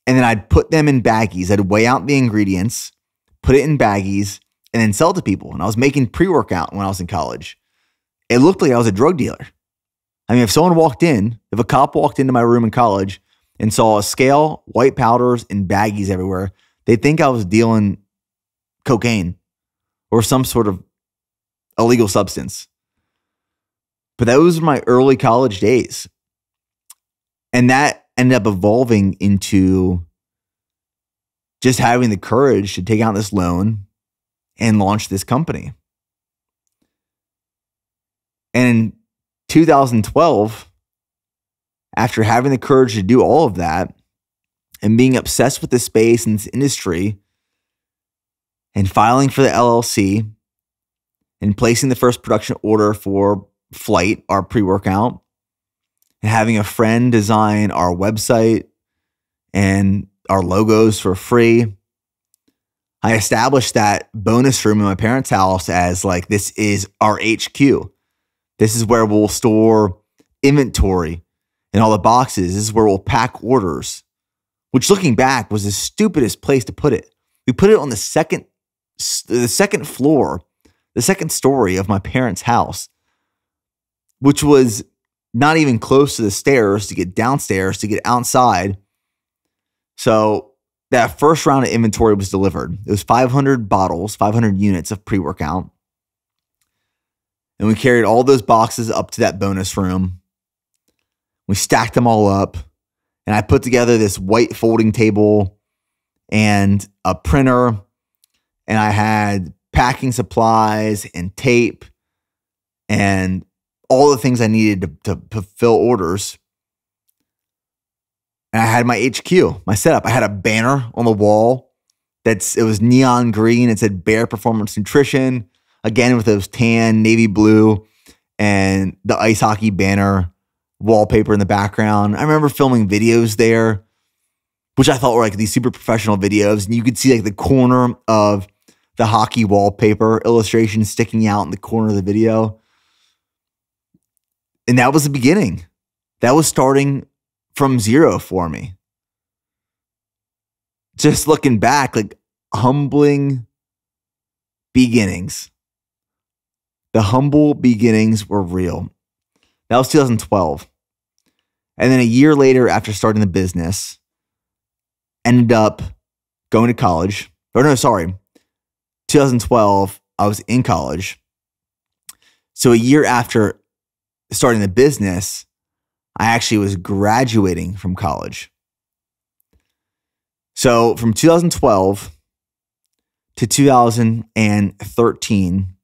And then I'd put them in baggies. I'd weigh out the ingredients, put it in baggies, and then sell it to people. And I was making pre-workout when I was in college. It looked like I was a drug dealer. If a cop walked into my room in college and saw a scale, white powders, and baggies everywhere, they'd think I was dealing cocaine or some sort of illegal substance. But those were my early college days. And that ended up evolving into just having the courage to take out this loan and launch this company. And in 2012, after having the courage to do all of that and being obsessed with this space and this industry and filing for the LLC and placing the first production order for Flight, our pre-workout, and having a friend design our website and our logos for free, I established that bonus room in my parents' house as like, this is our HQ. This is where we'll store inventory in all the boxes. This is where we'll pack orders, which looking back was the stupidest place to put it. We put it on the second floor, the second story of my parents' house, which was not even close to the stairs to get downstairs, to get outside. So that first round of inventory was delivered. It was 500 bottles, 500 units of pre-workout. And we carried all those boxes up to that bonus room. We stacked them all up, and I put together this white folding table and a printer, and I had packing supplies and tape and all the things I needed to fulfill orders. And I had my HQ, my setup. I had a banner on the wall it was neon green. It said Bear Performance Nutrition, again with those tan navy blue and the ice hockey banner wallpaper in the background. I remember filming videos there, which I thought were like these super professional videos. And you could see like the corner of the hockey wallpaper illustration sticking out in the corner of the video. And that was the beginning. That was starting from zero for me. Just looking back, like humbling beginnings. The humble beginnings were real. That was 2012. And then a year later, after starting the business, ended up going to college. 2012, I was in college. So a year after starting the business, I actually was graduating from college. So from 2012 to 2013,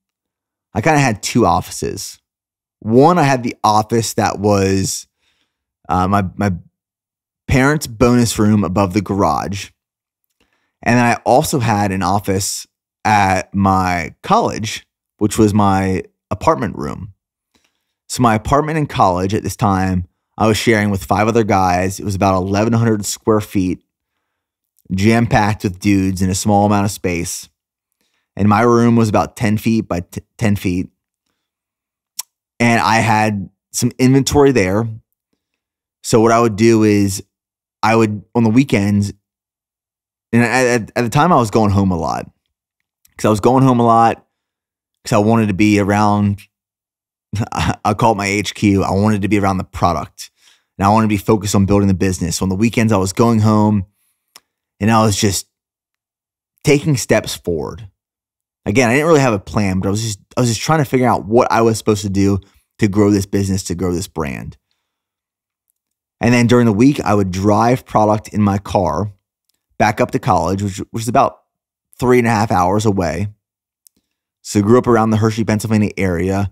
I kind of had two offices. One, I had the office that was my parents' bonus room above the garage. And then I also had an office at my college, which was my apartment room. So my apartment in college at this time, I was sharing with 5 other guys. It was about 1,100 square feet, jam-packed with dudes in a small amount of space. And my room was about 10 feet by 10 feet. And I had some inventory there. So what I would do is I would, on the weekends, and at the time I was going home a lot. Because I was going home a lot because I wanted to be around, I call it my HQ. I wanted to be around the product. And I wanted to be focused on building the business. So on the weekends, I was going home and I was just taking steps forward. Again, I didn't really have a plan, but I was just trying to figure out what I was supposed to do to grow this business, to grow this brand. And then during the week, I would drive product in my car back up to college, which was about 3.5 hours away. So grew up around the Hershey, Pennsylvania area,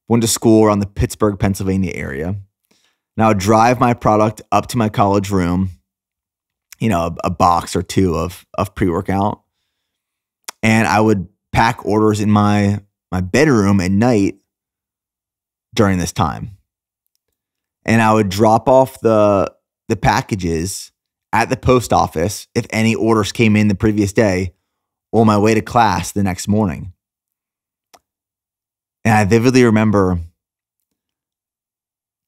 went to school around the Pittsburgh, Pennsylvania area. And I would drive my product up to my college room, a box or two of pre-workout. And I would pack orders in my bedroom at night during this time. And I would drop off the packages at the post office if any orders came in the previous day on my way to class the next morning. And I vividly remember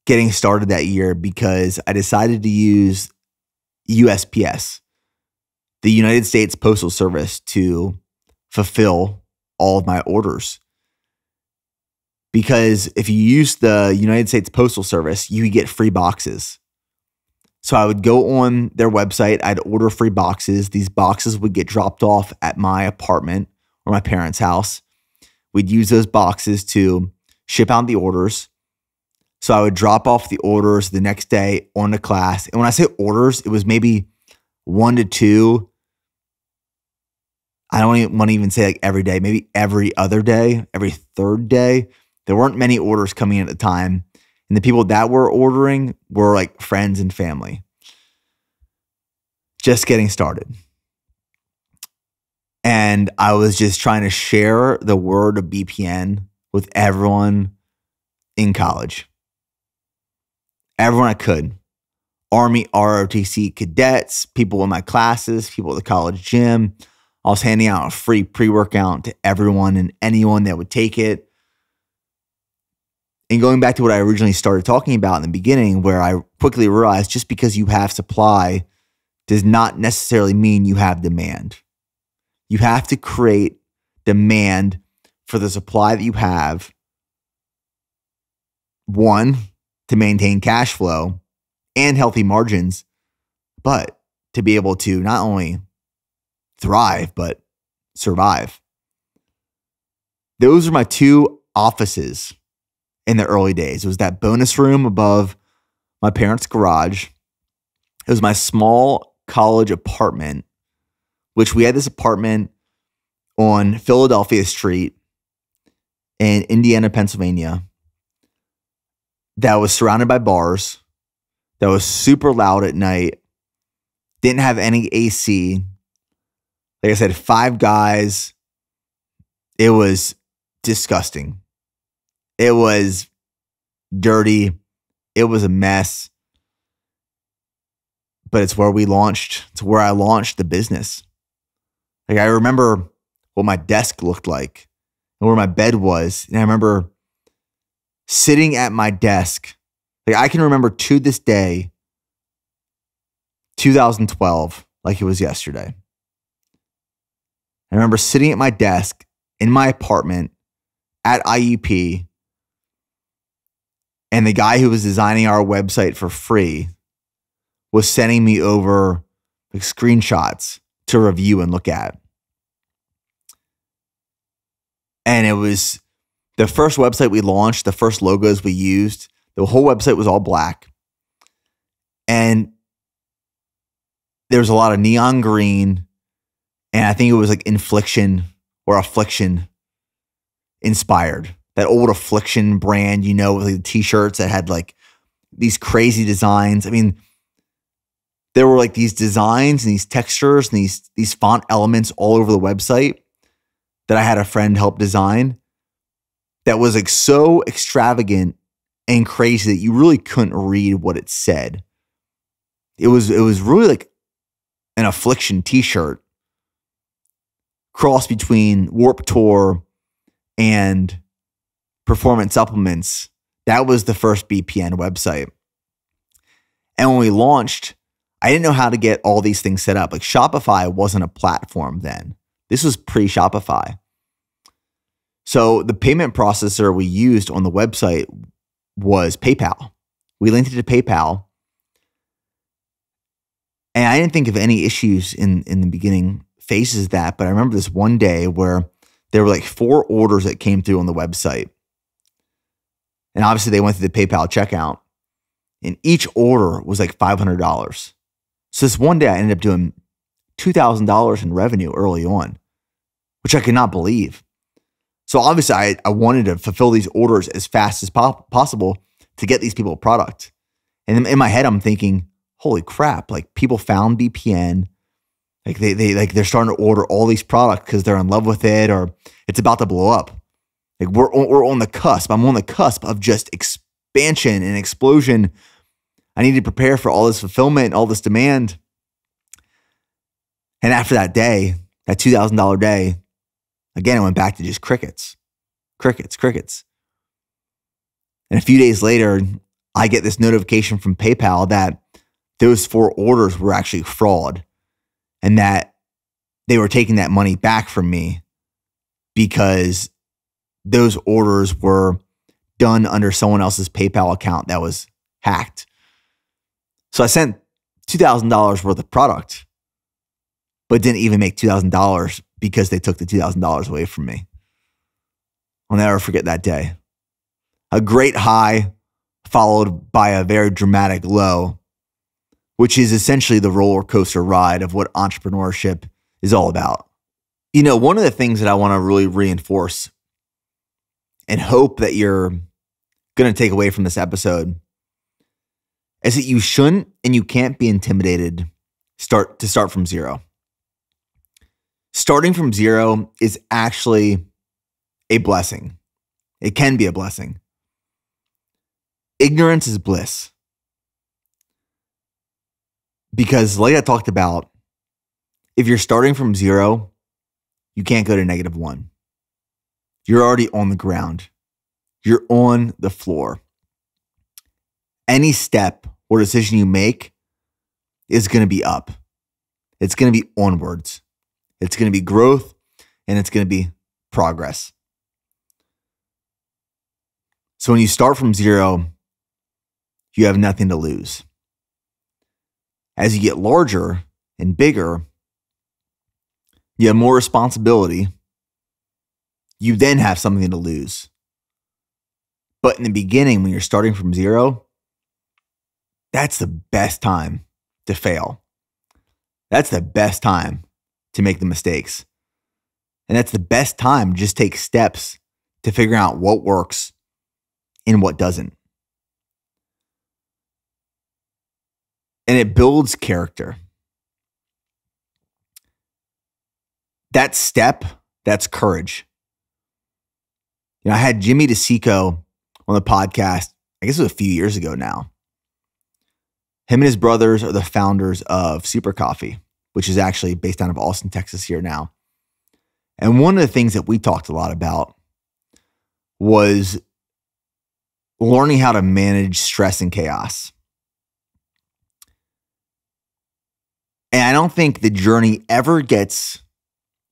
getting started that year because I decided to use USPS, the United States Postal Service, to fulfill all of my orders. Because if you use the United States Postal Service, you get free boxes. So I would go on their website, I'd order free boxes. These boxes would get dropped off at my apartment or my parents' house. We'd use those boxes to ship out the orders. So I would drop off the orders the next day on to class. And when I say orders, it was maybe 1 to 2. I don't even want to even say like every day, maybe every other day, every third day. There weren't many orders coming in at the time. And the people that were ordering were like friends and family. Just getting started. And I was just trying to share the word of BPN with everyone in college. Everyone I could. Army ROTC cadets, people in my classes, people at the college gym. I was handing out a free pre-workout to everyone and anyone that would take it. And going back to what I originally started talking about in the beginning, where I quickly realized just because you have supply does not necessarily mean you have demand. You have to create demand for the supply that you have. One, to maintain cash flow and healthy margins, but to be able to not only thrive, but survive. Those are my two offices in the early days. It was that bonus room above my parents' garage. It was my small college apartment, which we had this apartment on Philadelphia Street in Indiana, Pennsylvania, that was surrounded by bars, that was super loud at night, didn't have any AC. Like I said, 5 guys. It was disgusting. It was dirty. It was a mess. But it's where we launched. It's where I launched the business. Like, I remember what my desk looked like and where my bed was. And I remember sitting at my desk. Like, I can remember to this day, 2012, like it was yesterday. I remember sitting at my desk in my apartment at IUP, and the guy who was designing our website for free was sending me over like screenshots to review and look at. And it was the first website we launched, the first logos we used. The whole website was all black. And there was a lot of neon green. And I think it was like Infliction or Affliction inspired. That old Affliction brand, you know, with like the t-shirts that had like these crazy designs. I mean, there were like these designs and these textures and these font elements all over the website that I had a friend help design that was like so extravagant and crazy that you really couldn't read what it said. It was really like an Affliction t-shirt cross between Warped Tour and Performance Supplements. That was the first BPN website. And when we launched, I didn't know how to get all these things set up. Like, Shopify wasn't a platform then. This was pre-Shopify. So the payment processor we used on the website was PayPal. We linked it to PayPal. And I didn't think of any issues in the beginning phases of that, but I remember this one day where there were like 4 orders that came through on the website. And obviously they went through the PayPal checkout. And each order was like $500. So this one day I ended up doing $2,000 in revenue early on, which I could not believe. So obviously I wanted to fulfill these orders as fast as possible to get these people a product. And in my head, I'm thinking, holy crap, like people found BPN. Like they're starting to order all these products because they're in love with it or it's about to blow up. Like we're on the cusp. I'm on the cusp of just expansion and explosion. I need to prepare for all this fulfillment, all this demand. And after that day, that $2,000 day, again, I went back to just crickets. And a few days later, I get this notification from PayPal that those 4 orders were actually fraud and that they were taking that money back from me because those orders were done under someone else's PayPal account that was hacked. So I sent $2,000 worth of product, but didn't even make $2,000 because they took the $2,000 away from me. I'll never forget that day. A great high followed by a very dramatic low, which is essentially the roller coaster ride of what entrepreneurship is all about. You know, one of the things that I want to really reinforce and hope that you're going to take away from this episode is that you shouldn't and you can't be intimidated to start from zero. Starting from zero is actually a blessing. It can be a blessing. Ignorance is bliss. Because like I talked about, if you're starting from zero, you can't go to -1. You're already on the ground. You're on the floor. Any step or decision you make is going to be up. It's going to be onwards. It's going to be growth and it's going to be progress. So when you start from zero, you have nothing to lose. As you get larger and bigger, you have more responsibility. You then have something to lose. But in the beginning, when you're starting from zero, that's the best time to fail. That's the best time to make the mistakes. And that's the best time to just take steps to figure out what works and what doesn't. And it builds character. That step, that's courage. I had Jimmy DeSico on the podcast, I guess it was a few years ago now. Him and his brothers are the founders of Super Coffee, which is actually based out of Austin, Texas here now. And one of the things that we talked a lot about was learning how to manage stress and chaos. And I don't think the journey ever gets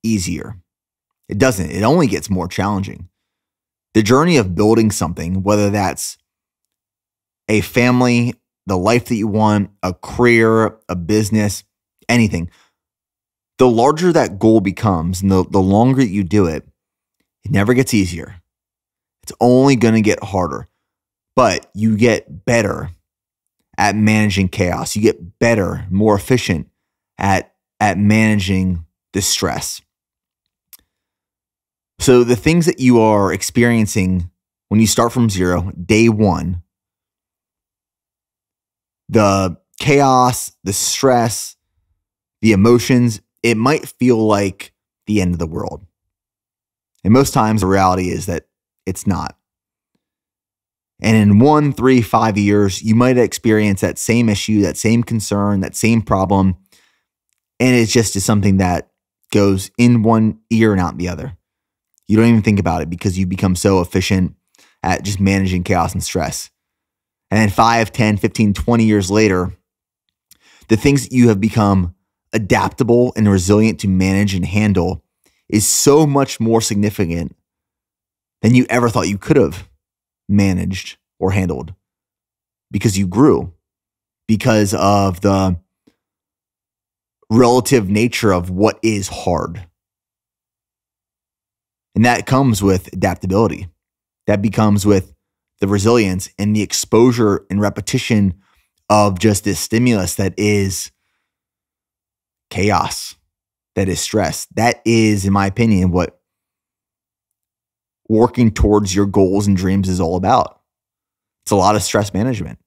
easier. It doesn't. It only gets more challenging. The journey of building something, whether that's a family, the life that you want, a career, a business, anything, the larger that goal becomes and the longer you do it, it never gets easier. It's only going to get harder. But you get better at managing chaos. You get better, more efficient at managing the stress. So the things that you are experiencing when you start from zero, day one, the chaos, the stress, the emotions, it might feel like the end of the world. And most times the reality is that it's not. And in 1, 3, 5 years, you might experience that same issue, that same concern, that same problem. And it's just something that goes in one ear and out the other. You don't even think about it because you become so efficient at just managing chaos and stress. And then 5, 10, 15, 20 years later, the things that you have become adaptable and resilient to manage and handle is so much more significant than you ever thought you could have managed or handled, because you grew, because of the relative nature of what is hard. And that comes with adaptability. That becomes with the resilience and the exposure and repetition of just this stimulus that is chaos, that is stress. That is, in my opinion, what working towards your goals and dreams is all about. It's a lot of stress management.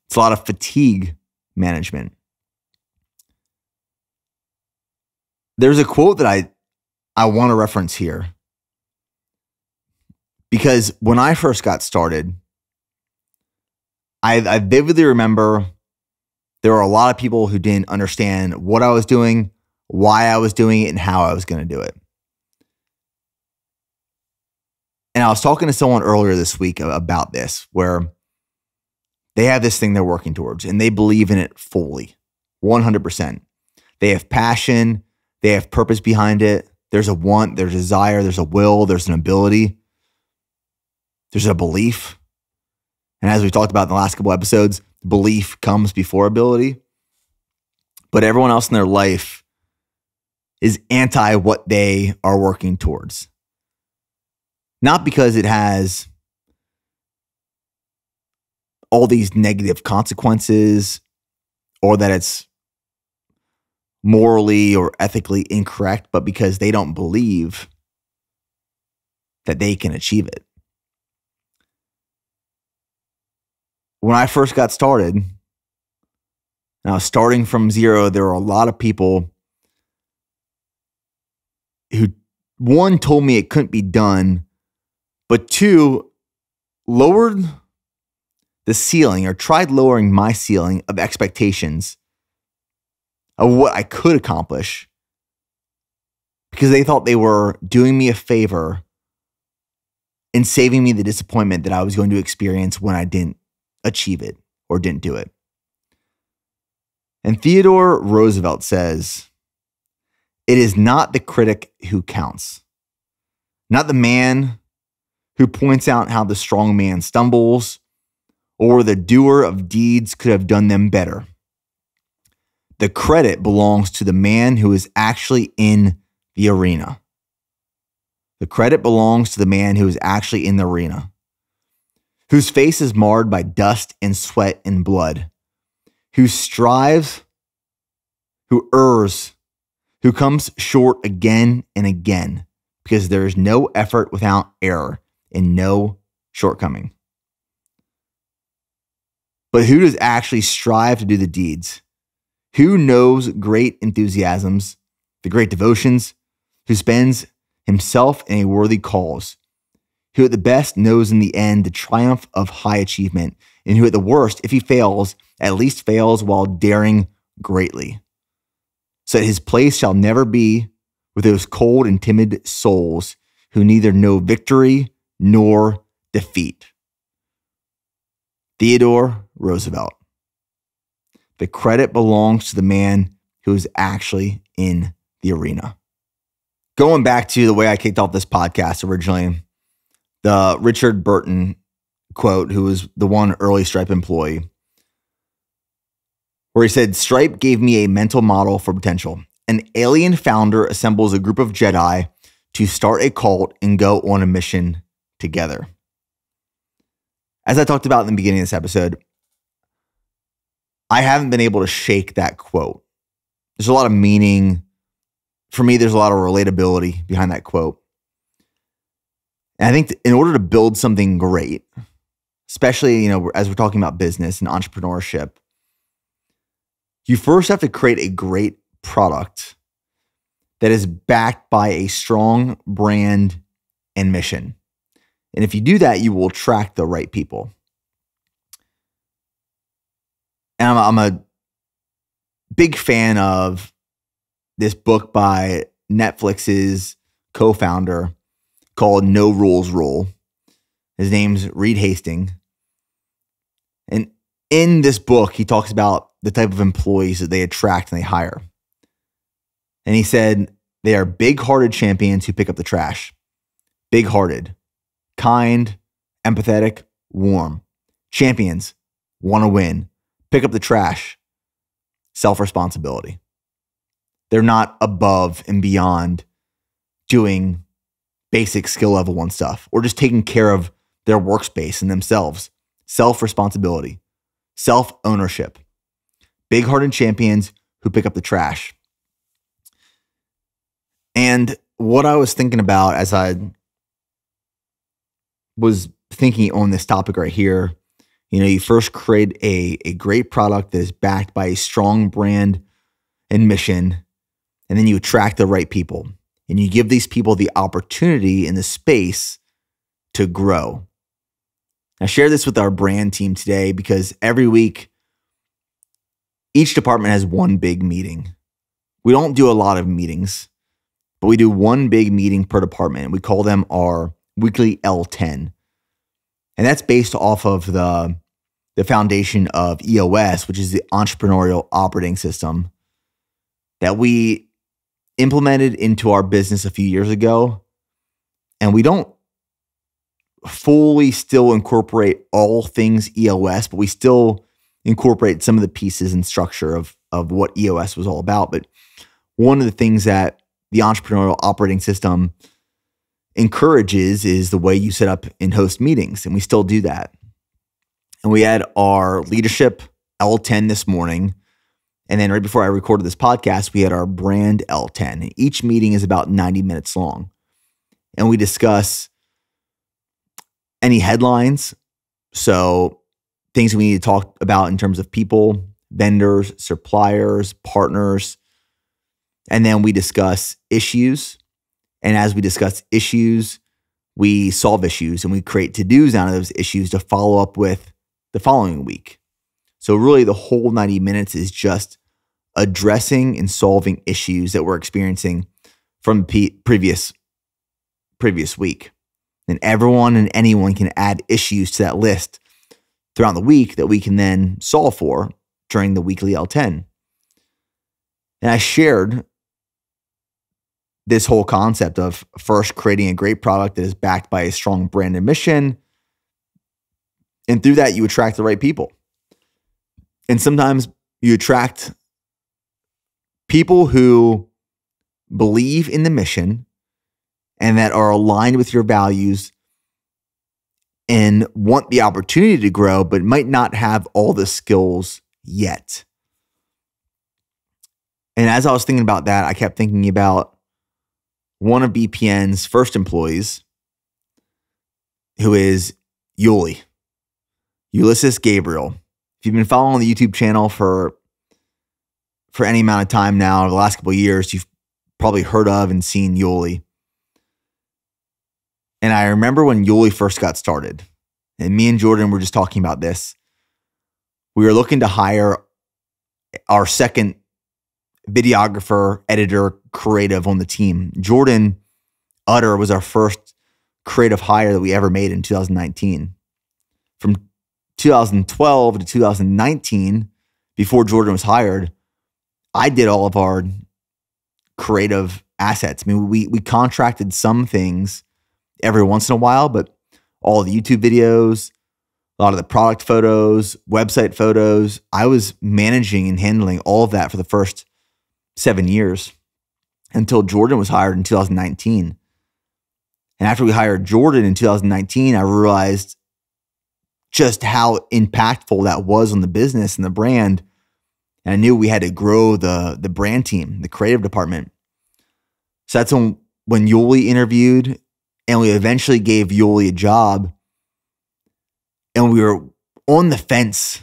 It's a lot of fatigue management. There's a quote that I want to reference here, because when I first got started, I vividly remember there were a lot of people who didn't understand what I was doing, why I was doing it, and how I was going to do it. And I was talking to someone earlier this week about this, where they have this thing they're working towards and they believe in it fully, 100%. They have passion. They have purpose behind it. There's a want, there's a desire, there's a will, there's an ability, there's a belief. And as we talked about in the last couple episodes, belief comes before ability. But everyone else in their life is anti what they are working towards. Not because it has all these negative consequences or that it's morally or ethically incorrect, but because they don't believe that they can achieve it. When I first got started, and I was starting from zero, there were a lot of people who, one, told me it couldn't be done, but two, lowered the ceiling or tried lowering my ceiling of expectations of what I could accomplish, because they thought they were doing me a favor and saving me the disappointment that I was going to experience when I didn't achieve it or didn't do it. And Theodore Roosevelt says, "It is not the critic who counts, not the man who points out how the strong man stumbles or the doer of deeds could have done them better. The credit belongs to the man who is actually in the arena." The credit belongs to the man who is actually in the arena, whose face is marred by dust and sweat and blood, who strives, who errs, who comes short again and again, because there is no effort without error and no shortcoming. But who does actually strive to do the deeds? Who knows great enthusiasms, the great devotions, who spends himself in a worthy cause, who at the best knows in the end the triumph of high achievement, and who at the worst, if he fails, at least fails while daring greatly, so that his place shall never be with those cold and timid souls who neither know victory nor defeat. Theodore Roosevelt. The credit belongs to the man who is actually in the arena. Going back to the way I kicked off this podcast originally, the Richard Burton quote, who was the one early Stripe employee, where he said, "Stripe gave me a mental model for potential. An alien founder assembles a group of Jedi to start a cult and go on a mission together." As I talked about in the beginning of this episode, I haven't been able to shake that quote. There's a lot of meaning. For me, there's a lot of relatability behind that quote. And I think in order to build something great, especially, as we're talking about business and entrepreneurship, you first have to create a great product that is backed by a strong brand and mission. And if you do that, you will attract the right people. And I'm a big fan of this book by Netflix's co-founder called No Rules Rule. His name's Reed Hastings. And in this book, he talks about the type of employees that they attract and they hire. And he said they are big-hearted champions who pick up the trash. Big-hearted, kind, empathetic, warm. Champions want to win. Pick up the trash. Self-responsibility. They're not above and beyond doing basic skill level 1 stuff or just taking care of their workspace and themselves. Self-responsibility. Self-ownership. Big-hearted champions who pick up the trash. And what I was thinking about as I was thinking on this topic right here, you first create a great product that is backed by a strong brand and mission, and then you attract the right people. And you give these people the opportunity and the space to grow. I share this with our brand team today because every week, each department has one big meeting. We don't do a lot of meetings, but we do one big meeting per department. We call them our weekly L10. And that's based off of the foundation of EOS, which is the Entrepreneurial Operating System that we implemented into our business a few years ago. And we don't fully still incorporate all things EOS, but we still incorporate some of the pieces and structure of what EOS was all about. But one of the things that the Entrepreneurial Operating System encourages is the way you set up and host meetings. And we still do that. And we had our leadership L10 this morning. And then right before I recorded this podcast, we had our brand L10. And each meeting is about 90 minutes long. And we discuss any headlines. So things we need to talk about in terms of people, vendors, suppliers, partners. And then we discuss issues. And as we discuss issues, we solve issues and we create to-dos out of those issues to follow up with the following week. So really the whole 90 minutes is just addressing and solving issues that we're experiencing from the previous week. And everyone and anyone can add issues to that list throughout the week that we can then solve for during the weekly L10. And I shared this whole concept of first creating a great product that is backed by a strong brand and mission. And through that, you attract the right people. And sometimes you attract people who believe in the mission and that are aligned with your values and want the opportunity to grow, but might not have all the skills yet. And as I was thinking about that, I kept thinking about one of BPN's first employees, who is Yuli, Ulysses Gabriel. If you've been following the YouTube channel for any amount of time now, over the last couple of years, you've probably heard of and seen Yuli. And I remember when Yuli first got started, and me and Jordan were just talking about this. We were looking to hire our second videographer, editor, creative on the team. Jordan Utter was our first creative hire that we ever made in 2019. From 2012 to 2019, before Jordan was hired, I did all of our creative assets. I mean, we contracted some things every once in a while, but all the YouTube videos, a lot of the product photos, website photos, I was managing and handling all of that for the first 7 years until Jordan was hired in 2019. And after we hired Jordan in 2019, I realized just how impactful that was on the business and the brand. And I knew we had to grow the brand team, the creative department. So that's when Yuli interviewed, and we eventually gave Yuli a job. And we were on the fence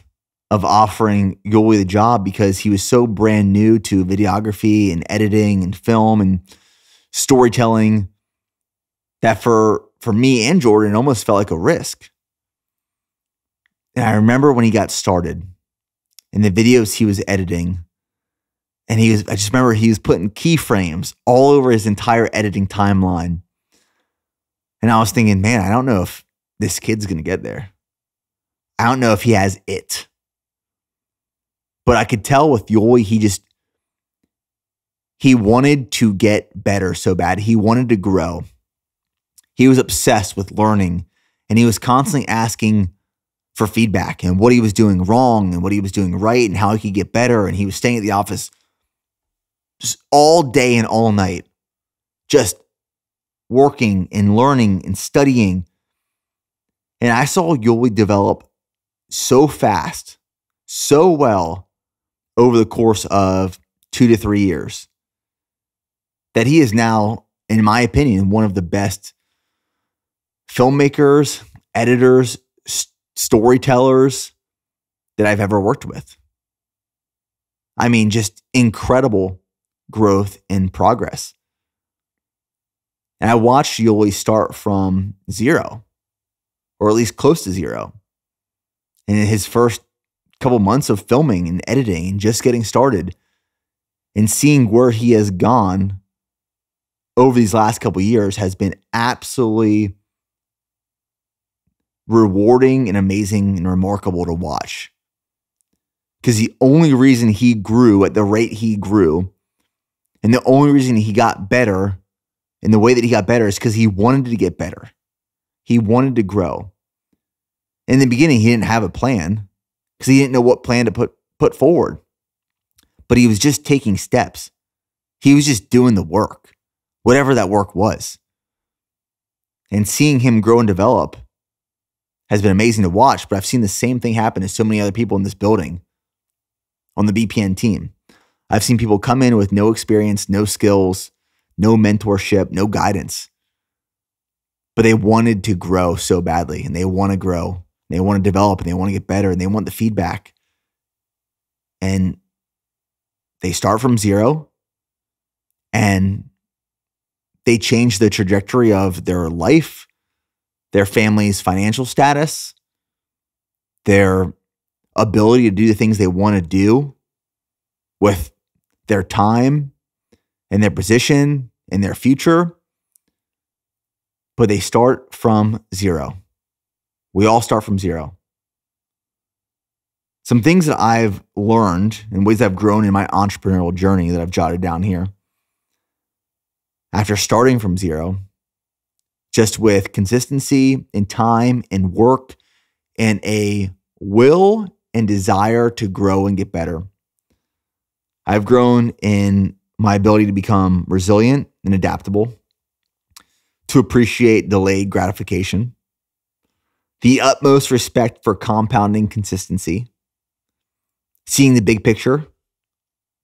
of offering Yuli the job because he was so brand new to videography and editing and film and storytelling that for me and Jordan, it almost felt like a risk. And I remember when he got started and the videos he was editing, and I just remember he was putting keyframes all over his entire editing timeline. And I was thinking, man, I don't know if this kid's going to get there. I don't know if he has it. But I could tell with Yuli, he wanted to get better so bad. He wanted to grow. He was obsessed with learning, and he was constantly asking for feedback and what he was doing wrong and what he was doing right and how he could get better. And he was staying at the office just all day and all night, just working and learning and studying. And I saw Yuli develop so fast, so well over the course of 2 to 3 years that he is now, in my opinion, one of the best filmmakers, editors, storytellers that I've ever worked with. I mean, just incredible growth and progress. And I watched Yuli start from zero, or at least close to zero. And in his first couple months of filming and editing and just getting started, and seeing where he has gone over these last couple of years has been absolutely rewarding and amazing and remarkable to watch. Because the only reason he grew at the rate he grew, and the only reason he got better in the way that he got better, is because he wanted to get better. He wanted to grow. In the beginning, he didn't have a plan because he didn't know what plan to put forward. But he was just taking steps. He was just doing the work, whatever that work was. And seeing him grow and develop has been amazing to watch, but I've seen the same thing happen to so many other people in this building on the BPN team. I've seen people come in with no experience, no skills, no mentorship, no guidance, but they wanted to grow so badly, and they want to grow, they want to develop, and they want to get better, and they want the feedback. And they start from zero, and they change the trajectory of their life, their family's financial status, their ability to do the things they want to do with their time and their position and their future. But they start from zero. We all start from zero. Some things that I've learned and ways I've grown in my entrepreneurial journey that I've jotted down here. After starting from zero, just with consistency and time and work and a will and desire to grow and get better, I've grown in my ability to become resilient and adaptable, to appreciate delayed gratification, the utmost respect for compounding consistency, seeing the big picture,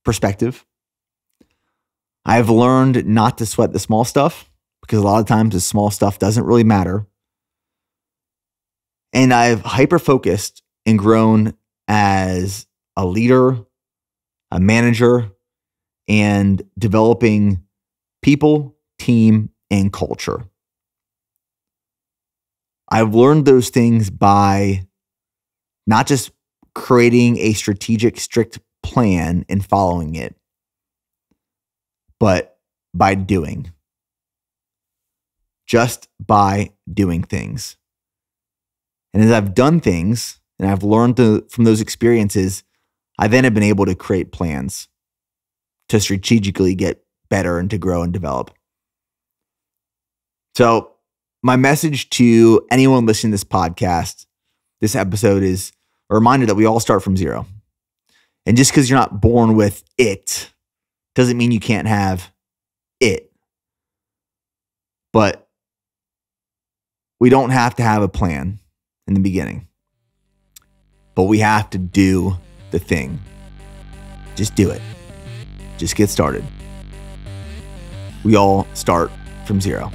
perspective. I've learned not to sweat the small stuff because a lot of times the small stuff doesn't really matter. And I've hyper-focused and grown as a leader, a manager, and developing people, team, and culture. I've learned those things by not just creating a strategic, strict plan and following it, but by doing. Just by doing things. And as I've done things and I've learned from those experiences, I then have been able to create plans to strategically get better and to grow and develop. So my message to anyone listening to this podcast, this episode, is a reminder that we all start from zero. And just because you're not born with it doesn't mean you can't have it. But we don't have to have a plan in the beginning. But we have to do the thing. Just do it. Just get started. We all start from zero.